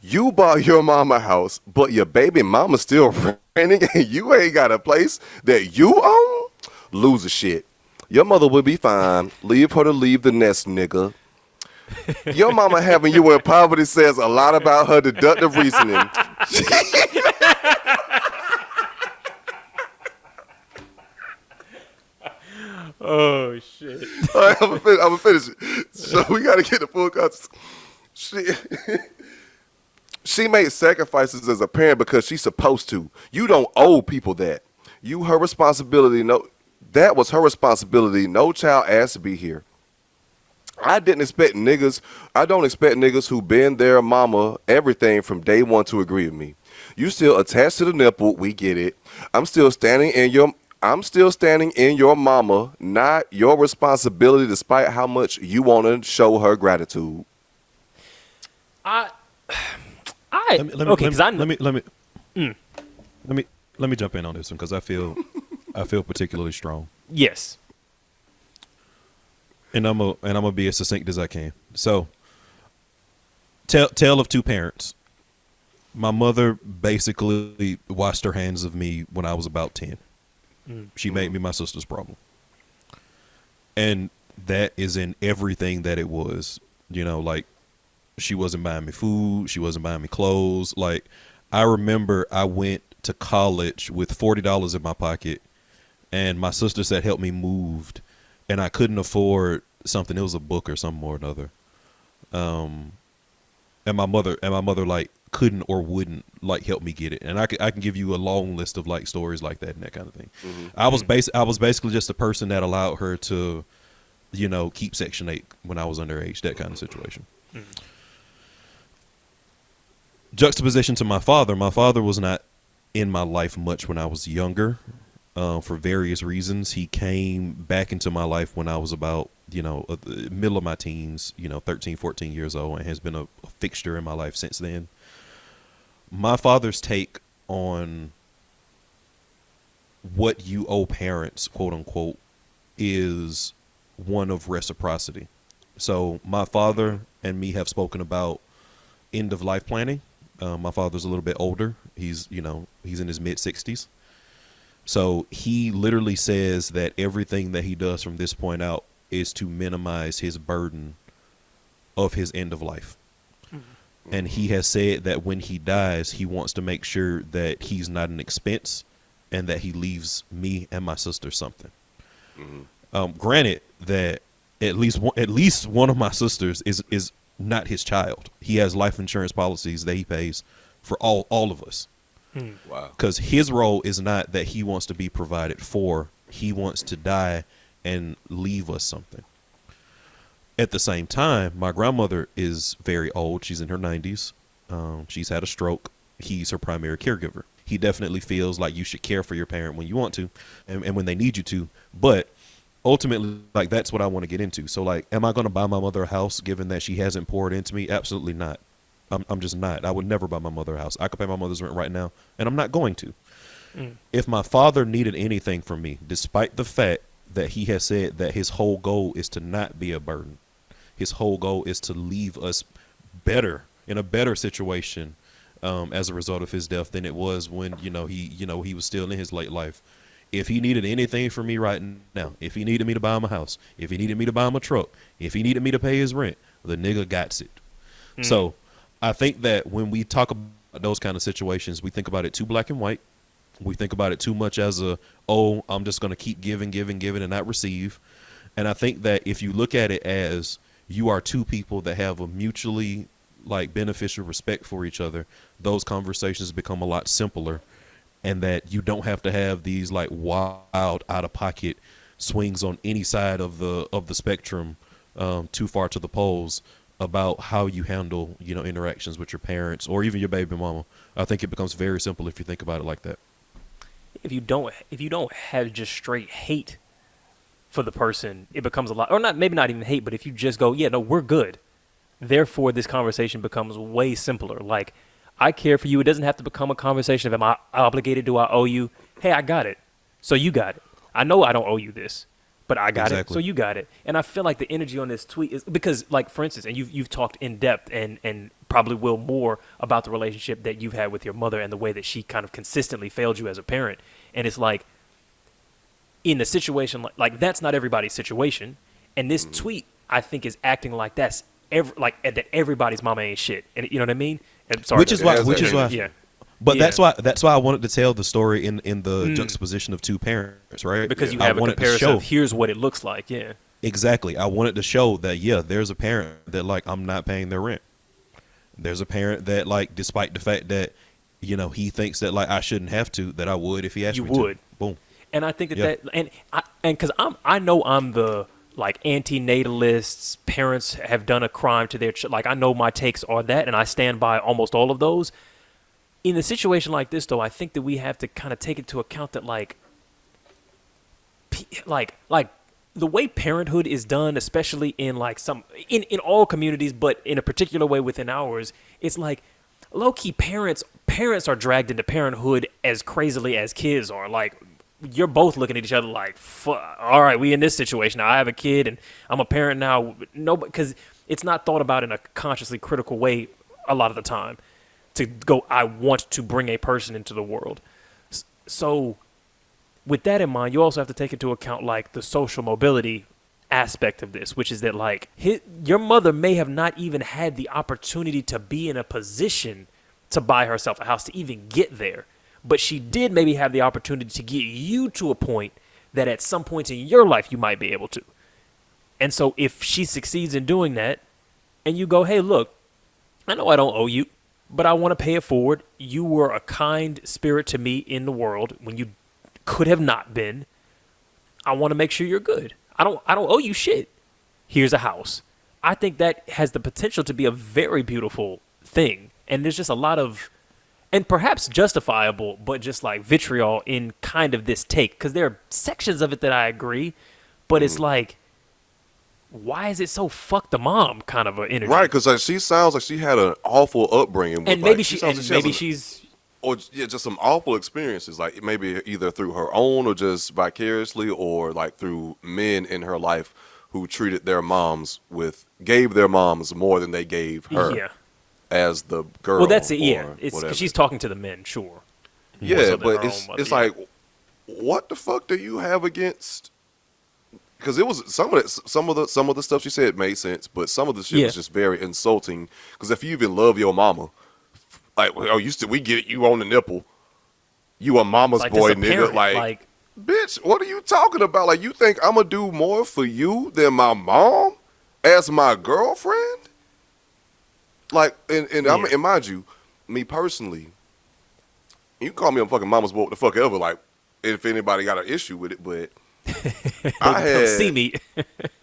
You bought your mama a house, but your baby mama still renting and you ain't got a place that you own? Loser shit. Your mother will be fine. Leave her to leave the nest, nigga. Your mama having you in poverty says a lot about her deductive reasoning. Oh shit. All right, I'm gonna finish it. So we gotta get the full context. She made sacrifices as a parent because she's supposed to. You don't owe people that. Her responsibility. No, that was her responsibility. No child asked to be here. I don't expect niggas who been their mama everything from day one to agree with me. You still attached to the nipple. We get it. I'm still standing in your mama, not your responsibility, despite how much you want to show her gratitude. Let me jump in on this one because I feel particularly strong. Yes. And I'm gonna be as succinct as I can. So, tale of two parents. My mother basically washed her hands of me when I was about 10. She made me my sister's problem. And that is in everything that it was. You know, like she wasn't buying me food, she wasn't buying me clothes. Like I remember I went to college with $40 in my pocket and my sister said help me moved and I couldn't afford something. It was a book or something or another. And my mother like couldn't or wouldn't like help me get it. And I can give you a long list of like stories like that and that kind of thing. I was basically just a person that allowed her to, you know, keep Section 8 when I was underage, that kind of situation. Juxtaposition to my father was not in my life much when I was younger. For various reasons. He came back into my life when I was about, you know, the middle of my teens, you know, 13, 14 years old, and has been a fixture in my life since then. My father's take on what you owe parents, quote unquote, is one of reciprocity. So my father and me have spoken about end of life planning. My father's a little bit older. He's in his mid 60s. So he literally says that everything that he does from this point out is to minimize his burden of his end of life. And he has said that when he dies, he wants to make sure that he's not an expense and that he leaves me and my sister something. Granted that at least one of my sisters is not his child. He has life insurance policies that he pays for all of us. Wow. Because his role is not that he wants to be provided for. He wants to die and leave us something. At the same time, my grandmother is very old. She's in her 90s. She's had a stroke. He's her primary caregiver. He definitely feels like you should care for your parent when you want to and when they need you to. But ultimately, like, that's what I want to get into. So, like, am I going to buy my mother a house given that she hasn't poured into me? Absolutely not. I'm just not. I would never buy my mother a house. I could pay my mother's rent right now, and I'm not going to. If my father needed anything from me, despite the fact that he has said that his whole goal is to not be a burden, his whole goal is to leave us better, in a better situation as a result of his death than it was when, he was still in his late life. If he needed anything from me right now, if he needed me to buy him a house, if he needed me to buy him a truck, if he needed me to pay his rent, the nigga got it. So I think that when we talk about those kind of situations, we think about it too black and white. We think about it too much as I'm just going to keep giving and not receive. And I think that if you look at it as you are two people that have a mutually like beneficial respect for each other, those conversations become a lot simpler, and that you don't have to have these like wild out of pocket swings on any side of the spectrum too far to the poles about how you handle, interactions with your parents or even your baby mama. I think it becomes very simple if you think about it like that. If you don't have just straight hate for the person, it becomes a lot, or not, maybe not even hate, but if you just go, yeah, no, we're good. Therefore, this conversation becomes way simpler. Like, I care for you. It doesn't have to become a conversation of, am I obligated? Do I owe you? Hey, I got it. So you got it. I know I don't owe you this, but I got it. So you got it. And I feel like the energy on this tweet is because, like, for instance, and you've talked in depth and probably will more about the relationship that you've had with your mother and the way that she kind of consistently failed you as a parent. And it's like, in a situation like that's not everybody's situation. And this tweet, I think, is acting like that's that everybody's mama ain't shit. And you know what I mean? And sorry, Which is why. Yeah. But that's why I wanted to tell the story in the juxtaposition of two parents, right? Because you have a comparison of here's what it looks like. Yeah. Exactly. I wanted to show that, yeah, there's a parent that, like, I'm not paying their rent. There's a parent that, like, despite the fact that, he thinks that, like, I shouldn't have to, that I would if he asked me to. You would. Boom. And I think and because I know I'm the, like, anti-natalists, parents have done a crime to their like, I know my takes are that, and I stand by almost all of those. In a situation like this, though, I think that we have to kind of take into account that, like the way parenthood is done, especially in like in all communities, but in a particular way within ours, it's like low-key parents are dragged into parenthood as crazily as kids are. Like, you're both looking at each other like, all right, we in this situation now. I have a kid and I'm a parent now. No, because it's not thought about in a consciously critical way a lot of the time. To go, I want to bring a person into the world. So with that in mind, you also have to take into account like the social mobility aspect of this, which is that like your mother may have not even had the opportunity to be in a position to buy herself a house, to even get there. But she did maybe have the opportunity to get you to a point that at some point in your life you might be able to. And so if she succeeds in doing that and you go, hey, look, I know I don't owe you, but I want to pay it forward. You were a kind spirit to me in the world when you could have not been. I want to make sure you're good. I don't owe you shit. Here's a house. I think that has the potential to be a very beautiful thing. And there's just a lot of, and perhaps justifiable, but just like vitriol in kind of this take. Because there are sections of it that I agree, but it's like, why is it so fuck the mom kind of an energy? Right, because like, she sounds like she had an awful upbringing. And maybe she's or yeah, just some awful experiences, like maybe either through her own or just vicariously, or like through men in her life who gave their moms more than they gave her as the girl. Well, that's it. Yeah, it's because she's talking to the men, sure. Yeah, but it's like, what the fuck do you have against because it was some of the stuff she said made sense, but some of the shit Yeah. was just very insulting. Because if you even love your mama, like, oh, we get you on the nipple, you a mama's Like boy, this a nigga. parent, Like, bitch, what are you talking about? Like, you think I'm gonna do more for you than my mom as my girlfriend? Like, and mind you, me personally, you can call me a fucking mama's boy, what the fuck ever. Like, if anybody got an issue with it, but I had Come see me.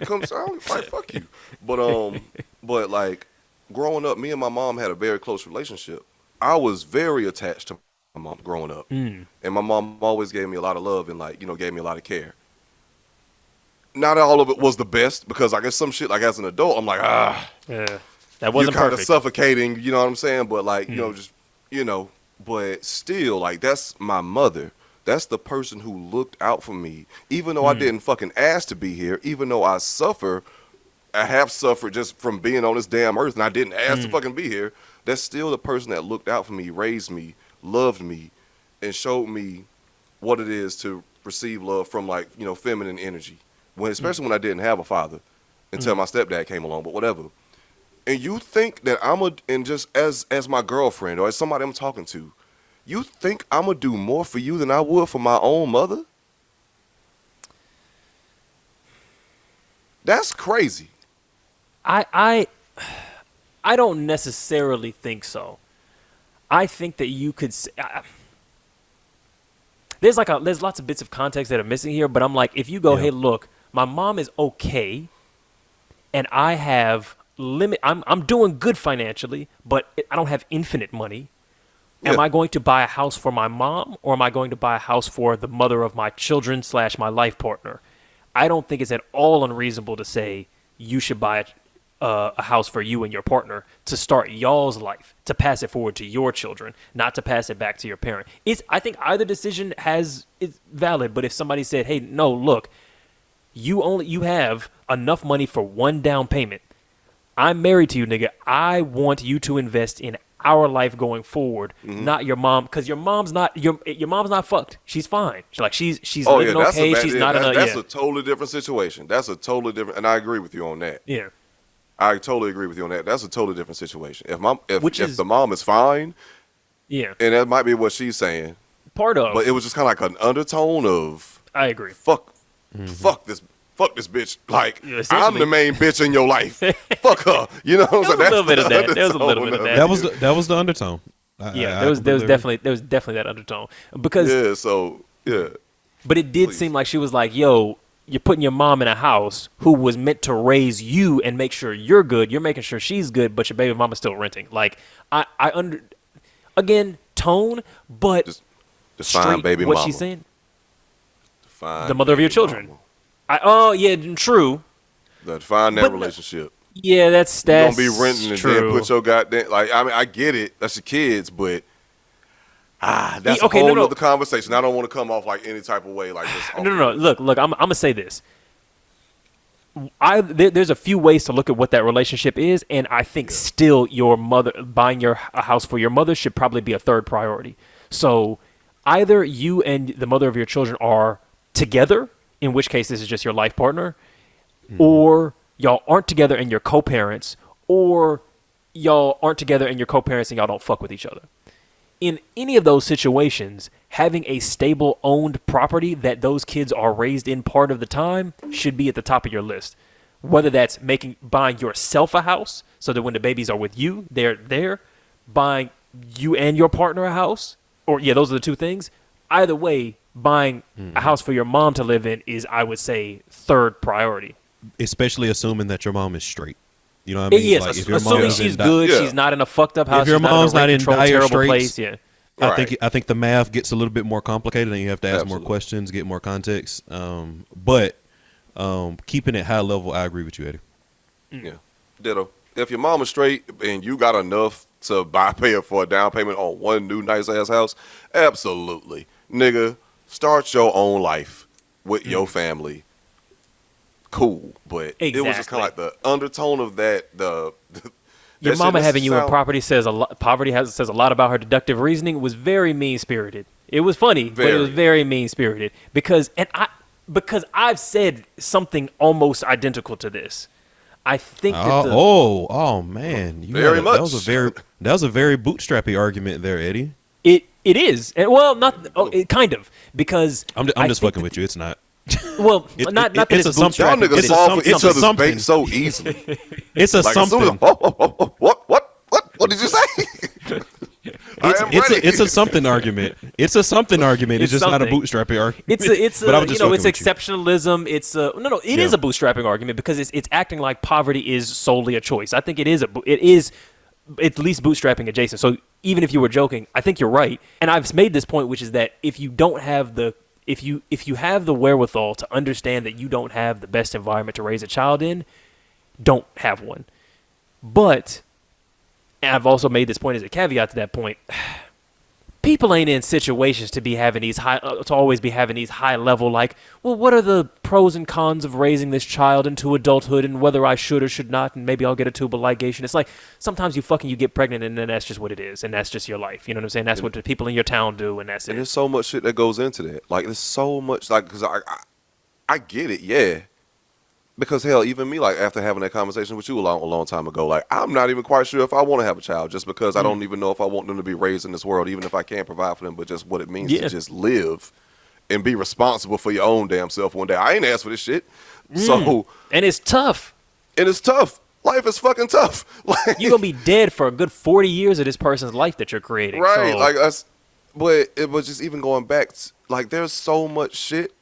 like, fuck you. But like, growing up, me and my mom had a very close relationship. I was very attached to my mom growing up, and my mom always gave me a lot of love and, like, you know, gave me a lot of care. Not all of it was the best, because I guess some shit, like, as an adult, I'm like, Yeah, that you're wasn't kind of perfect. suffocating, you know what I'm saying? But, like, you know, just, you know, but still, like, that's my mother. That's the person who looked out for me, even though I didn't fucking ask to be here, even though I have suffered just from being on this damn earth, and I didn't ask to fucking be here. That's still the person that looked out for me, raised me, loved me, and showed me what it is to receive love from, like, you know, feminine energy. Especially when I didn't have a father until my stepdad came along, but whatever. And you think that and just as my girlfriend or as somebody I'm talking to, you think I'm gonna do more for you than I would for my own mother? That's crazy. I don't necessarily think so. I think that you could. There's lots of bits of context that are missing here, but I'm like, if you go, hey, look, my mom is okay, and I have I'm doing good financially, but I don't have infinite money. Am I going to buy a house for my mom, or am I going to buy a house for the mother of my children / my life partner? I don't think it's at all unreasonable to say you should buy a house for you and your partner to start y'all's life, to pass it forward to your children, not to pass it back to your parent. I think either decision is valid, but if somebody said, hey, no, look, you have enough money for one down payment. I'm married to you, nigga. I want you to invest in our life going forward, not your mom, because your mom's not fucked. She's fine. She's living okay. She's not in a that's a totally different situation. That's a totally different, and I agree with you on that. Yeah. I totally agree with you on that. That's a totally different situation. If the mom is fine, yeah, and that might be what she's saying, part of, but it was just kind of like an undertone of, I agree. Fuck this bitch. Like, Yeah, I'm the main bitch in your life. Fuck her. You know what I'm saying? There was a little bit of that. There was a little bit of that. That was the undertone. There was definitely that undertone, because but it did seem like she was like, yo, you're putting your mom in a house who was meant to raise you and make sure you're good. You're making sure she's good, but your baby mama's still renting. Like, again, tone, but just define baby what mama. she's saying. Define the mother of your baby children. mama. True. Define that relationship. Yeah, that's You're gonna be renting true. and then put your goddamn, like, I mean, I get it. That's your kids, but that's a Okay, whole no. other conversation. I don't want to come off like any type of way like this. No. Look. I'm gonna say this. There's a few ways to look at what that relationship is, and I think still your mother buying a house for your mother should probably be a third priority. So either you and the mother of your children are together, in which case this is just your life partner, or y'all aren't together and you're co-parents, or y'all aren't together and you're co-parents and y'all don't fuck with each other. In any of those situations, having a stable owned property that those kids are raised in part of the time should be at the top of your list. Whether that's buying yourself a house so that when the babies are with you, they're there, buying you and your partner a house, or those are the two things. Either way, buying a house for your mom to live in is, I would say, third priority. Especially assuming that your mom is straight. You know what I mean? Yes, like, if your assuming mom's she's in good, she's not in a fucked up house. If your she's mom's not in controlled, dire terrible straits, place, I think the math gets a little bit more complicated, and you have to ask more questions, get more context. But keeping it high level, I agree with you, Eddie. Yeah, ditto. If your mom is straight and you got enough to pay for a down payment on one new nice ass house, absolutely, nigga, start your own life with your family. Cool, but it was just kind of like the undertone of that. Your mama having you in property says a lot. Says a lot about her deductive reasoning. It was very mean spirited. It was funny, but it was very mean spirited because, and because I've said something almost identical to this. I think that oh man, Very much. That was a very bootstrappy argument there, Eddie. it is. And, well, not kind of, because I'm just fucking with you. It's not. Well, It- not it- that it's it's a something. Y'all bootstrapping, but niggas it's fall for it's each other's something. bait so easily. It's a Like, as soon something. as, what did you say? It's a something argument. It's a something argument. It's It's just not a something. bootstrappy argument. It's But I was you just know, it's fucking with you. exceptionalism. It's it is Yeah. a bootstrapping argument, because it's acting like poverty is solely a choice. I think it is at least bootstrapping adjacent. So even if you were joking, I think you're right. And I've made this point, which is that if you don't have the if you have the wherewithal to understand that you don't have the best environment to raise a child in, don't have one. But and I've also made this point as a caveat to that point. People ain't in situations to be having these to always be having these high level, like, well, what are the pros and cons of raising this child into adulthood, and whether I should or should not, and maybe I'll get a tubal ligation. It's like sometimes you get pregnant, and then that's just what it is, and that's just your life. You know what I'm saying? That's what the people in your town do, and that's And it. there's so much shit that goes into that. Like, there's so much, like, because I get it, yeah. Because, hell, even me, like, after having that conversation with you a long time ago, like, I'm not even quite sure if I want to have a child, just because I don't even know if I want them to be raised in this world, even if I can provide for them, but just what it means Yeah. to just live and be responsible for your own damn self one day. I ain't asked for this shit. So, And it's tough. and it's tough. Life is fucking tough. Like, You're gonna be dead for a good 40 years of this person's life that you're creating. right, So, like us, but it was just even going back. Like, there's so much shit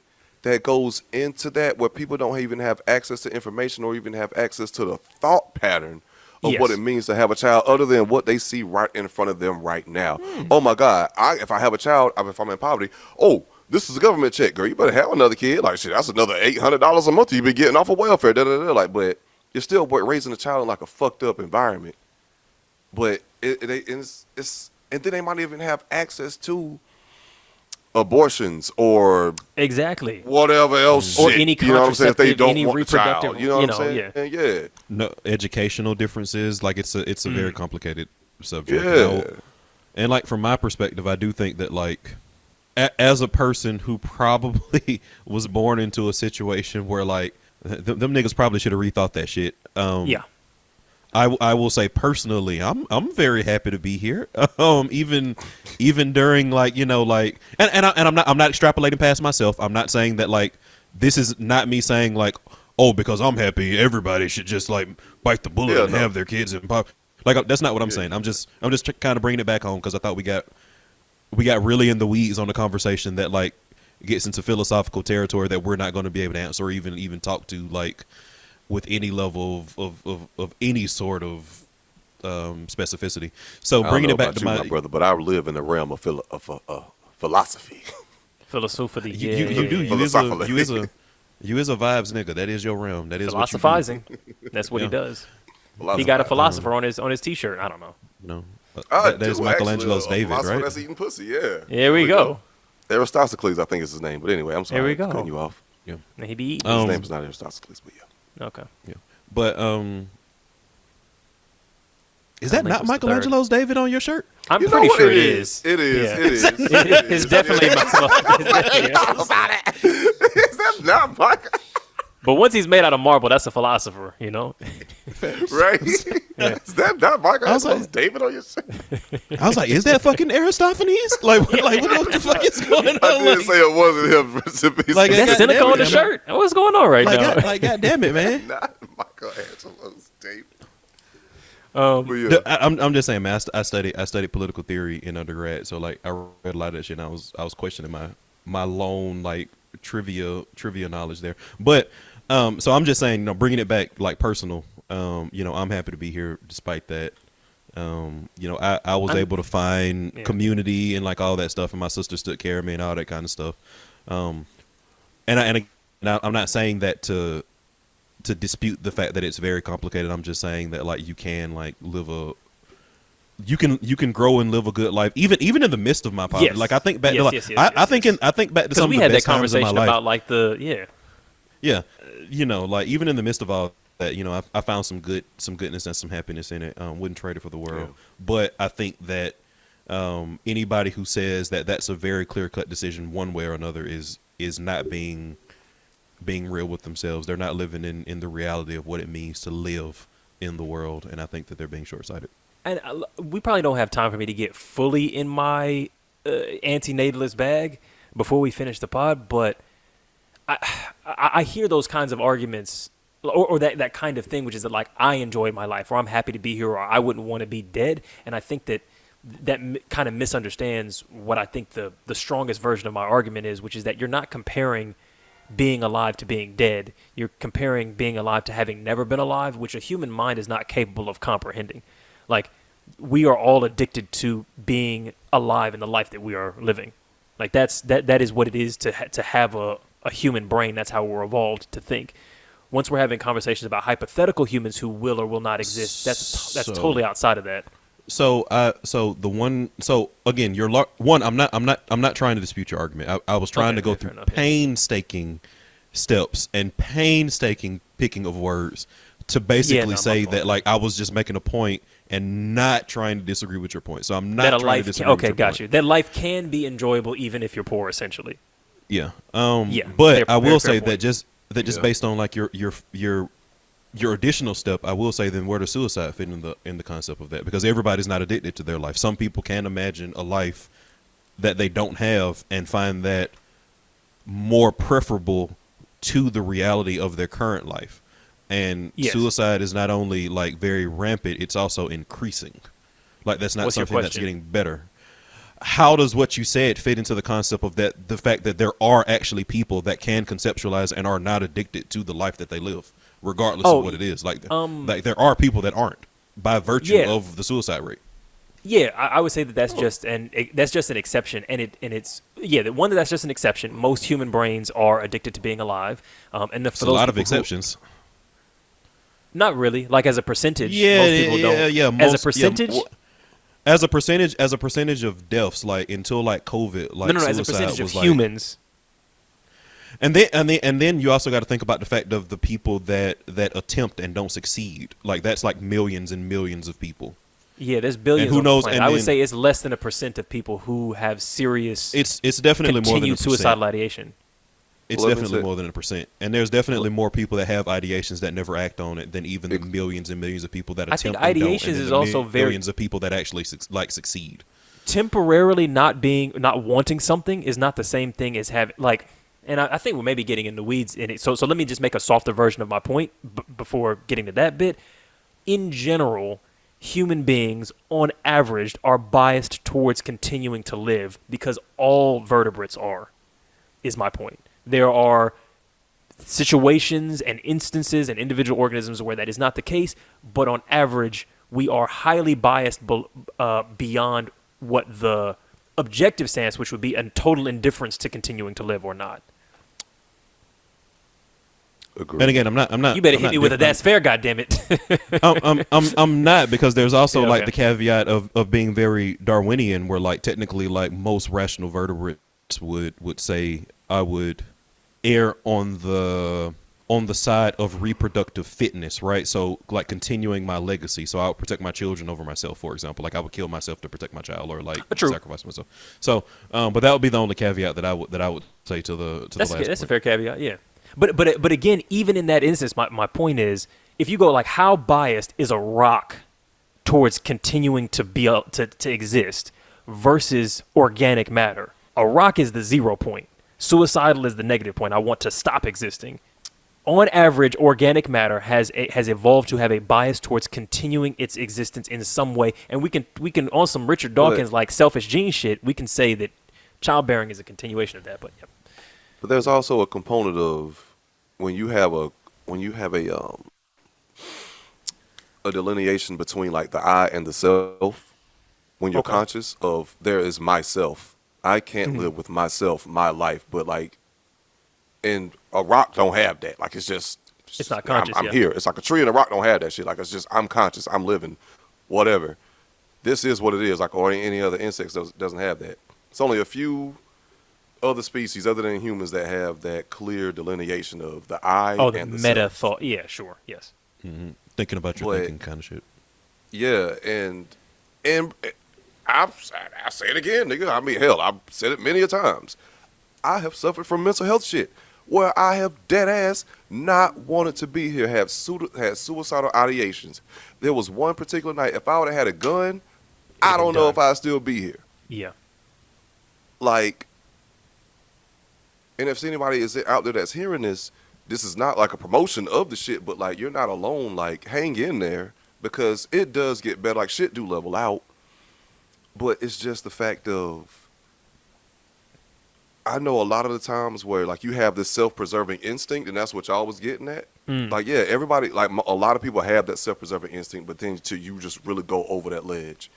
that goes into that where people don't even have access to information or even have access to the thought pattern of what Yes. it means to have a child, other than what they see right in front of them right now. Oh my God! If I have a child, if I'm in poverty, oh, this is a government check, girl. You better have another kid. Like, shit, that's another $800 a month you be getting off of welfare. Da, da, da. Like, but you're still raising a child in like a fucked up environment. But it's and then they might even have access to abortions or exactly. whatever else Or shit, any you know what I'm saying, if they contraceptive, don't any want the child, reproductive, you know what I'm you know, saying? yeah. And yeah, No educational differences. Like it's a very complicated subject. yeah. And like from my perspective, I do think that like as a person who probably was born into a situation where like them niggas probably should have rethought that shit. Yeah. I will say personally, I'm very happy to be here. Even during like, you know, like and I'm not extrapolating past myself. I'm not saying that like this is not me saying like, oh, because I'm happy, everybody should just like bite the bullet Yeah, and no. have their kids and pop. Like that's not what I'm saying. I'm just kind of bringing it back home because I thought we got really in the weeds on the conversation that like gets into philosophical territory that we're not going to be able to answer or even talk to like with any level of any sort of specificity. So I don't bringing know it back about to you, my brother, but I live in the realm of philosophy. Philosophically, yeah. you do Philosophically. you is a vibes nigga. That is your realm. That is what you do. Philosophizing. That's what he Yeah. does. He got a philosopher on his t-shirt. I don't know. You know, I that is do, Michelangelo's actually, a David, philosopher right? That's eating pussy, yeah. Here we go. Aristocles, I think is his name. But anyway, I'm sorry. Here we for go. cutting you off. Yeah, And he be eating. His name is not Aristocles, but yeah. Okay. yeah. But is that Link not was the third. Michelangelo's David on your shirt? I'm You know pretty what? sure It it is. is. It is. Yeah. It is. It's definitely Michelangelo's. Is that not Michael? But once he's made out of marble, that's a philosopher, you know? Right? Is that not Michael? I was like- David on your shirt? I was like, is that fucking Aristophanes? Like what the fuck is going on? I didn't Like, say it wasn't him. Like, That's God Seneca damn on it, the man. shirt. What's going on right now? God damn it, man. Not Michelangelo's David. Um, But yeah. I'm just saying, man. I studied political theory in undergrad, so like I read a lot of that shit. And I was questioning my lone like trivia knowledge there. But so I'm just saying, you know, bringing it back like personal. You know, I'm happy to be here despite that. You know, I was able to find community and like all that stuff, and my sister stood care of me and all that kind of stuff. And I'm not saying that to dispute the fact that it's very complicated. I'm just saying that like you can like you can grow and live a good life even in the midst of my poverty. Yes. Like I think back Yes, to like, yes, yes, I yes, think yes. I think back to because some we of the had that best times in my conversation life. about like Yeah, you know, like even in the midst of all that, you know, I found some goodness and some happiness in it. Wouldn't trade it for the world. Yeah. But I think that anybody who says that that's a very clear cut decision one way or another is not being being real with themselves. They're not living in the reality of what it means to live in the world, and I think that they're being short-sighted. And we probably don't have time for me to get fully in my anti-natalist bag before we finish the pod, but I hear those kinds of arguments or that kind of thing, which is that, like, I enjoy my life, or I'm happy to be here, or I wouldn't want to be dead. And I think that kind of misunderstands what I think the strongest version of my argument is, which is that you're not comparing being alive to being dead. You're comparing being alive to having never been alive, which a human mind is not capable of comprehending. Like, we are all addicted to being alive in the life that we are living. Like, that is what it is to have a human brain. That's how we're evolved to think. Once we're having conversations about hypothetical humans who will or will not exist, that's totally outside of that. So again, I'm not trying to dispute your argument. I was trying to go through painstaking steps and painstaking picking of words to basically say that, like, I was just making a point and not trying to disagree with your point. So I'm not trying to disagree with your point. You. That life can be enjoyable even if you're poor, essentially. Yeah. Yeah. But I will say point. that just based on, like, your additional step, I will say, then where does suicide fit in the concept of that? Because everybody's not addicted to their life. Some people can imagine a life that they don't have and find that more preferable to the reality of their current life. And suicide is not only, like, very rampant, it's also increasing. Like, that's not something that's getting better. How does what you said fit into the concept of that, the fact that there are actually people that can conceptualize and are not addicted to the life that they live, regardless of what it is? Like there are people that aren't, by virtue of the suicide rate. Yeah, I would say that's just an exception, and it's the one that's just an exception. Most human brains are addicted to being alive, and for a lot of exceptions. Not really, like, as a percentage. Most people don't. As a percentage. As a percentage of deaths, like, until, like, COVID, like, no, as a percentage of humans. And then you also got to think about the fact of the people that attempt and don't succeed. Like, that's like millions and millions of people. Yeah, there's billions. And who knows? And I would say it's less than 1% of people who have serious. It's definitely more than 1%. Suicidal ideation. It's definitely more than 1%, and there's definitely more people that have ideations that never act on it than even the millions and millions of people that attempt. I think ideations is also millions of people that actually succeed. Temporarily not wanting something is not the same thing as having, like, and I think we're maybe getting in the weeds in it. So let me just make a softer version of my point before getting to that bit. In general, human beings, on average, are biased towards continuing to live because all vertebrates are. Is my point. There are situations and instances and individual organisms where that is not the case, but on average, we are highly biased beyond what the objective stance, which would be a total indifference to continuing to live or not. Agreed. And again, I'm not. You better hit me with a "that's fair," goddammit. I'm not, because there's also like the caveat of being very Darwinian, where, like, technically, like, most rational vertebrates would say I would err on the side of reproductive fitness, right? So, like, continuing my legacy. So I would protect my children over myself, for example. Like, I would kill myself to protect my child, or, like, sacrifice myself. So, but that would be the only caveat that I would say to the last point. That's a fair caveat, yeah. But again, even in that instance, my point is, if you go, like, how biased is a rock towards continuing to be to exist versus organic matter? A rock is the 0 point. Suicidal is the negative point. I want to stop existing. On average, organic matter has evolved to have a bias towards continuing its existence in some way, and we can on some Richard Dawkins like selfish gene shit, we can say that childbearing is a continuation of that. But yeah. But there's also a component of when you have a delineation between, like, the I and the self. When you're conscious of there is myself. I can't live with myself, my life, but, like, and a rock don't have that. Like, it's not conscious. I'm here. It's like a tree and a rock don't have that shit. Like, it's just, I'm conscious, I'm living, whatever. This is what it is. Like, or any other insects doesn't have that. It's only a few other species other than humans that have that clear delineation of the I and the meta self. thought. Yeah, sure, yes. Mm-hmm. Thinking about your thinking kind of shit. Yeah, and I say it again, nigga. I mean, hell, I've said it many a times. I have suffered from mental health shit. where I have dead ass not wanted to be here, had suicidal ideations. There was one particular night, if I would have had a gun, I don't know if I'd still be here. Yeah. Like, and if anybody is out there that's hearing this, this is not like a promotion of the shit, but like, you're not alone. Like, hang in there, because it does get better. Like, shit do level out. But it's just the fact of, I know a lot of the times where like you have this self-preserving instinct, and that's what y'all was getting at. Like, yeah, everybody, like a lot of people have that self-preserving instinct, but then you just really go over that ledge.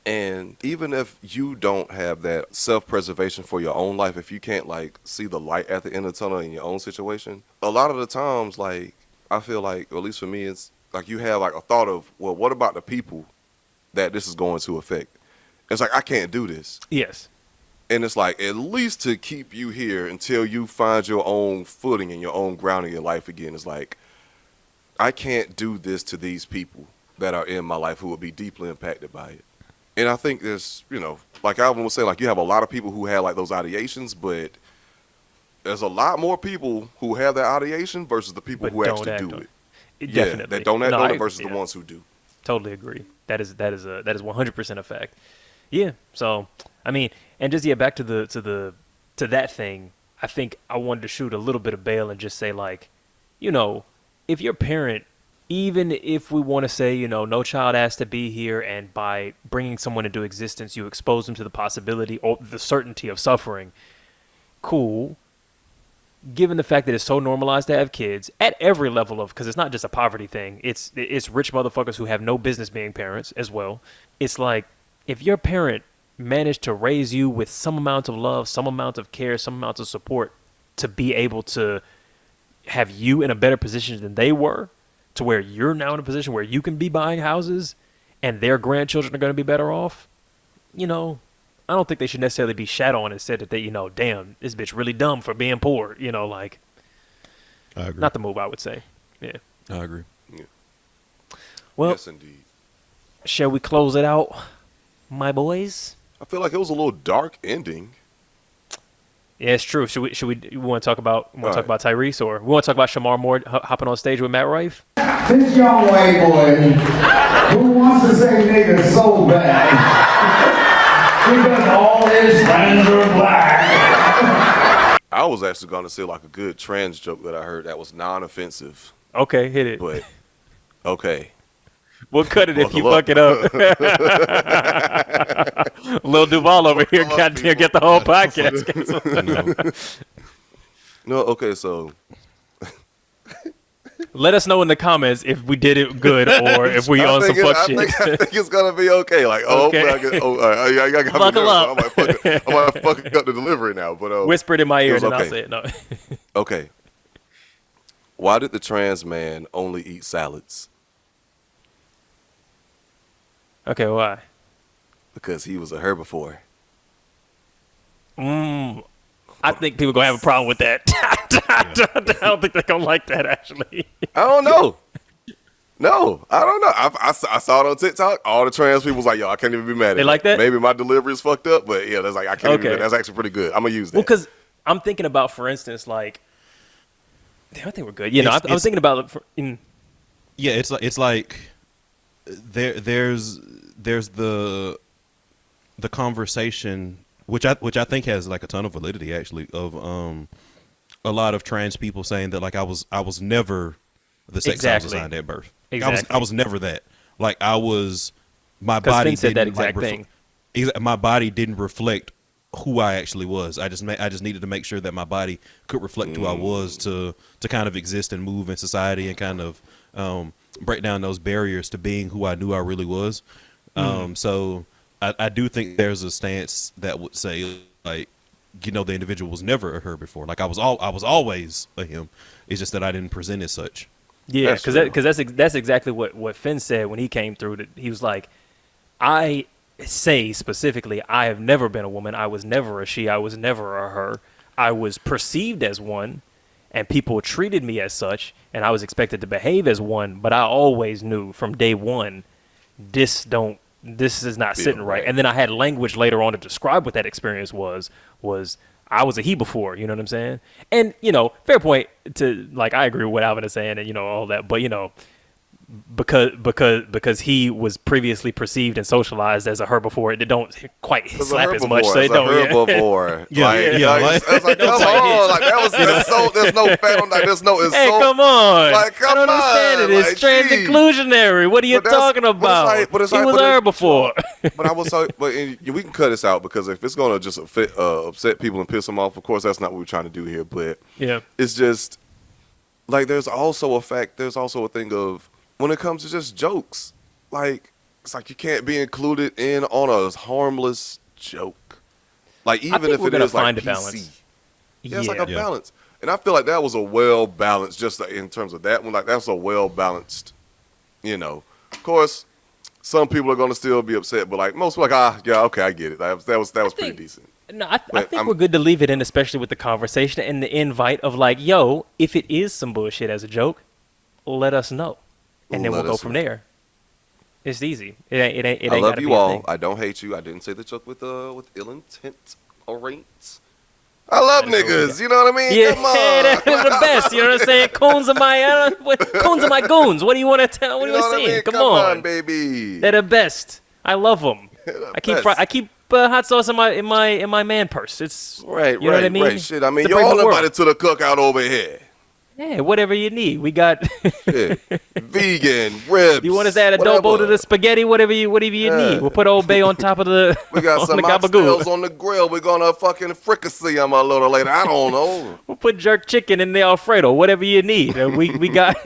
And even if you don't have that self-preservation for your own life, if you can't like see the light at the end of the tunnel in your own situation, a lot of the times, like, I feel like, or at least for me, it's like you have like a thought of, well, what about the people that this is going to affect? It's like, I can't do this. Yes. And it's like, at least to keep you here until you find your own footing and your own grounding in life again. It's like, I can't do this to these people that are in my life who will be deeply impacted by it. And I think there's, you know, like Alvin was saying, like, you have a lot of people who have like those ideations, but there's a lot more people who have that ideation versus the people who actually do it. Definitely. That don't act on it versus the ones who do. Totally agree. That is 100% a fact. Yeah. So, I mean, and just back to that thing, I think I wanted to shoot a little bit of bail and just say, like, you know, if your parent, even if we want to say, you know, no child has to be here, and by bringing someone into existence, you expose them to the possibility or the certainty of suffering, cool. Given the fact that it's so normalized to have kids at every level of, because it's not just a poverty thing, it's rich motherfuckers who have no business being parents as well. It's like, if your parent managed to raise you with some amount of love, some amount of care, some amount of support to be able to have you in a better position than they were, to where you're now in a position where you can be buying houses and their grandchildren are going to be better off, you know, I don't think they should necessarily be shat on and said that they, you know, damn, this bitch really dumb for being poor, you know, like, I agree. not the move, I would say. Yeah. I agree. Yeah. Well, Yes, indeed. shall we close it out, my boys? I feel like it was a little dark ending. Yeah, it's true. Should we want to talk about Right. Tyrese, or we want to talk about Shamar Moore hopping on stage with Matt Rife? This young white boy who wants to say nigga so bad because all his friends are black. I was actually going to say like a good trans joke that I heard that was non-offensive, Okay, hit it. but okay. We'll cut it if you Buckle fuck it up. Lil Duval over here, Buckle up, goddamn, people. get the whole podcast. No, okay, so Let us know in the comments if we did it good or if we on some fuck shit. I think it's gonna be okay. Like, Okay. hopefully all right, I got me Buckle nervous. up. I might fuck up the delivery now. But Whisper it in my ear was and then I'll okay. say it. No. Okay. Why did the trans man only eat salads? Okay, why? Because he was a herbivore. I think people gonna have a problem with that. I don't think they're gonna like that, actually. I don't know. No, I don't know. I saw it on TikTok. All the trans people was like, yo, I can't even be mad at They it. like that? Maybe my delivery is fucked up, but yeah, that's like, I can't even be Okay. mad. That's actually pretty good. I'm going to use that. Well, because I'm thinking about, for instance, like, damn, I think we're good. You know, I was thinking about it. Yeah, it's like there's the conversation which I think has like a ton of validity actually of a lot of trans people saying that like I was never the sex I was Exactly. assigned at birth. Exactly. I was never that. Like I was my 'Cause body Finn said that didn't, like, exact thing. My body didn't reflect who I actually was. I just needed to make sure that my body could reflect who I was to kind of exist and move in society and kind of break down those barriers to being who I knew I really was. So I do think there's a stance that would say like, you know, the individual was never a her before. Like I was always a him. It's just that I didn't present as such. Yeah, That's true. because that's exactly what Finn said when he came through. That he was like, I say specifically, I have never been a woman. I was never a she. I was never a her. I was perceived as one, and people treated me as such, and I was expected to behave as one. But I always knew from day one, this is not sitting right. right. And then I had language later on to describe what that experience was I was a he before, you know what I'm saying? And, fair point to, like, I agree with what Alvin is saying and, all that. But, because he was previously perceived and socialized as a herbivore, it don't quite slap as much. So it don't. Herbivore. It's like, come on, like that was there's no fat on that. There's no insult. Hey, come on! Like, come I don't understand on. it. It's Like, trans gee. inclusionary. What are you But that's- talking about? He was a herbivore. But I was we can cut this out because if it's gonna just upset people and piss them off, of course that's not what we're trying to do here. But Yeah. it's just like there's also a thing of when it comes to just jokes, like it's like you can't be included in on a harmless joke, like even think if we're it gonna is like find a PC. balance. Yeah, it's like a Yeah. balance, and I feel like that was a well balanced, just in terms of that one. Like that's a well balanced, Of course, some people are gonna still be upset, but like most, like yeah, okay, I get it. That was pretty decent. No, I But think we're good to leave it in, especially with the conversation and the invite of like, yo, if it is some bullshit as a joke, let us know, and then Let we'll go us from know. there. It's easy. It ain't. I love gotta you be a all. thing. I don't hate you. I didn't say the joke with ill intent. All right. I love niggas. You know what I mean? Yeah, Come on. they're the best. You know what I'm saying? Coons are my goons. What do you want to tell? What are you what I saying? mean? Come on, baby. they're the best. I love them. I keep best. I keep hot sauce in my man purse. It's Right, you know what I mean? right. Shit, I mean, To you're bring all the world. invited to the cookout over here. Yeah, whatever you need. We got. Shit. Vegan, ribs. You want us to add adobo whatever. to the spaghetti? Whatever you need. We'll put Old Bay on top of the. We got on some the oxtails gabagool. on the grill. We're gonna fucking fricassee them a little later. I don't know. We'll put jerk chicken in the Alfredo. Whatever you need. We got.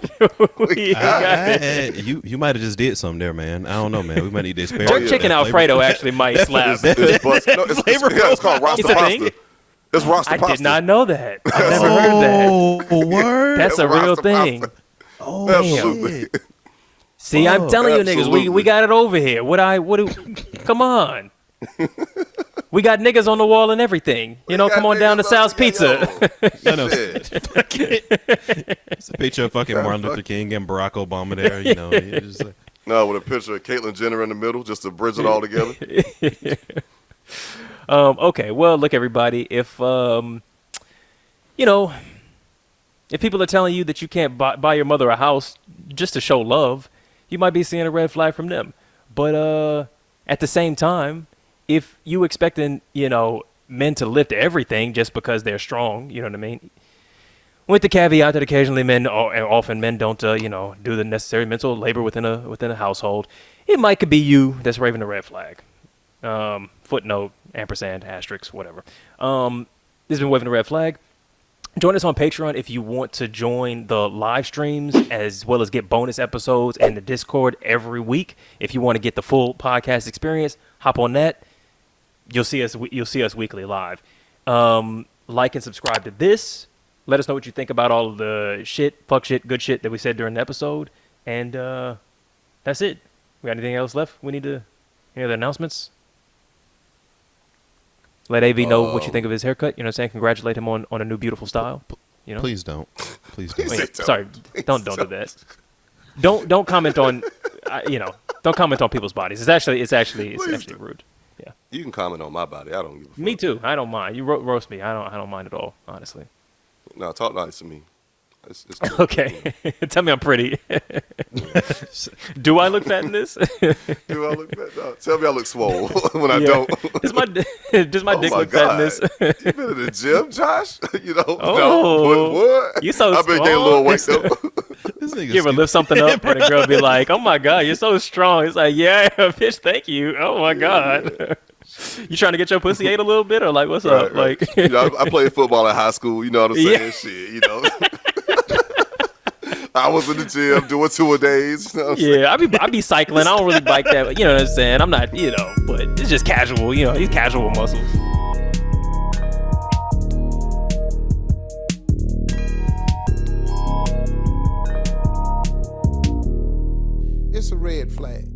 we got it. You might have just did something there, man. I don't know, man. We might need to expand Jerk that chicken flavor. Alfredo actually might slap. It's called Rasta It's a thing? pasta. It's Rasta I pasta. did not know that. I've never heard that. Oh, word. That's a Rasta real pasta. thing. Oh, Absolutely. shit. See, I'm telling you niggas, absolutely. we got it over here. Come on. We got niggas on the wall and everything. Come on down to Sal's Pizza. I know. Shit. It's a picture of fucking Martin Luther King and Barack Obama there. It's just like, No, with a picture of Caitlyn Jenner in the middle, just to bridge it all together. Okay, well, look, everybody. If if people are telling you that you can't buy your mother a house just to show love, you might be seeing a red flag from them. But at the same time, if you expecting men to lift everything just because they're strong, you know what I mean? With the caveat that occasionally often men don't do the necessary mental labor within a household, it might could be you that's waving a red flag. Footnote, ampersand, asterisk, whatever. This has been Waving the Red Flag. Join us on Patreon if you want to join the live streams as well as get bonus episodes and the Discord every week. If you want to get the full podcast experience, hop on that. You'll see us weekly live. Like and subscribe to this. Let us know what you think about all of the fuck shit, good shit that we said during the episode. And that's it. We got anything else left? Any other announcements? Let AV know what you think of his haircut. You know what I'm saying? Congratulate him on a new beautiful style. please don't. Please don't. Wait, sorry, don't do that. Don't comment on don't comment on people's bodies. It's actually rude. Yeah. You can comment on my body. I don't give a fuck. Me too. I don't mind. You roast me. I don't mind at all, honestly. No, talk nice to me. It's cool. Okay. Tell me I'm pretty. Do I look fat in this? Do I look bad? No, tell me I look swole when I don't. Does my dick look fat in this? You been in the gym, Josh? Oh. No. What? You so I've been getting a little weight though. This nigga You ever lift something up and a girl be like, "Oh my god, you're so strong." It's like, "Yeah, bitch, thank you." Oh my god. You trying to get your pussy ate a little bit, or like, what's up? Right. Like, I played football in high school. You know what I'm saying? Yeah. Shit, I was in the gym doing 2-a-days. You know what I'm saying? yeah, I be cycling. I don't really bike that. You know what I'm saying? I'm not, but it's just casual. These casual muscles. It's a red flag.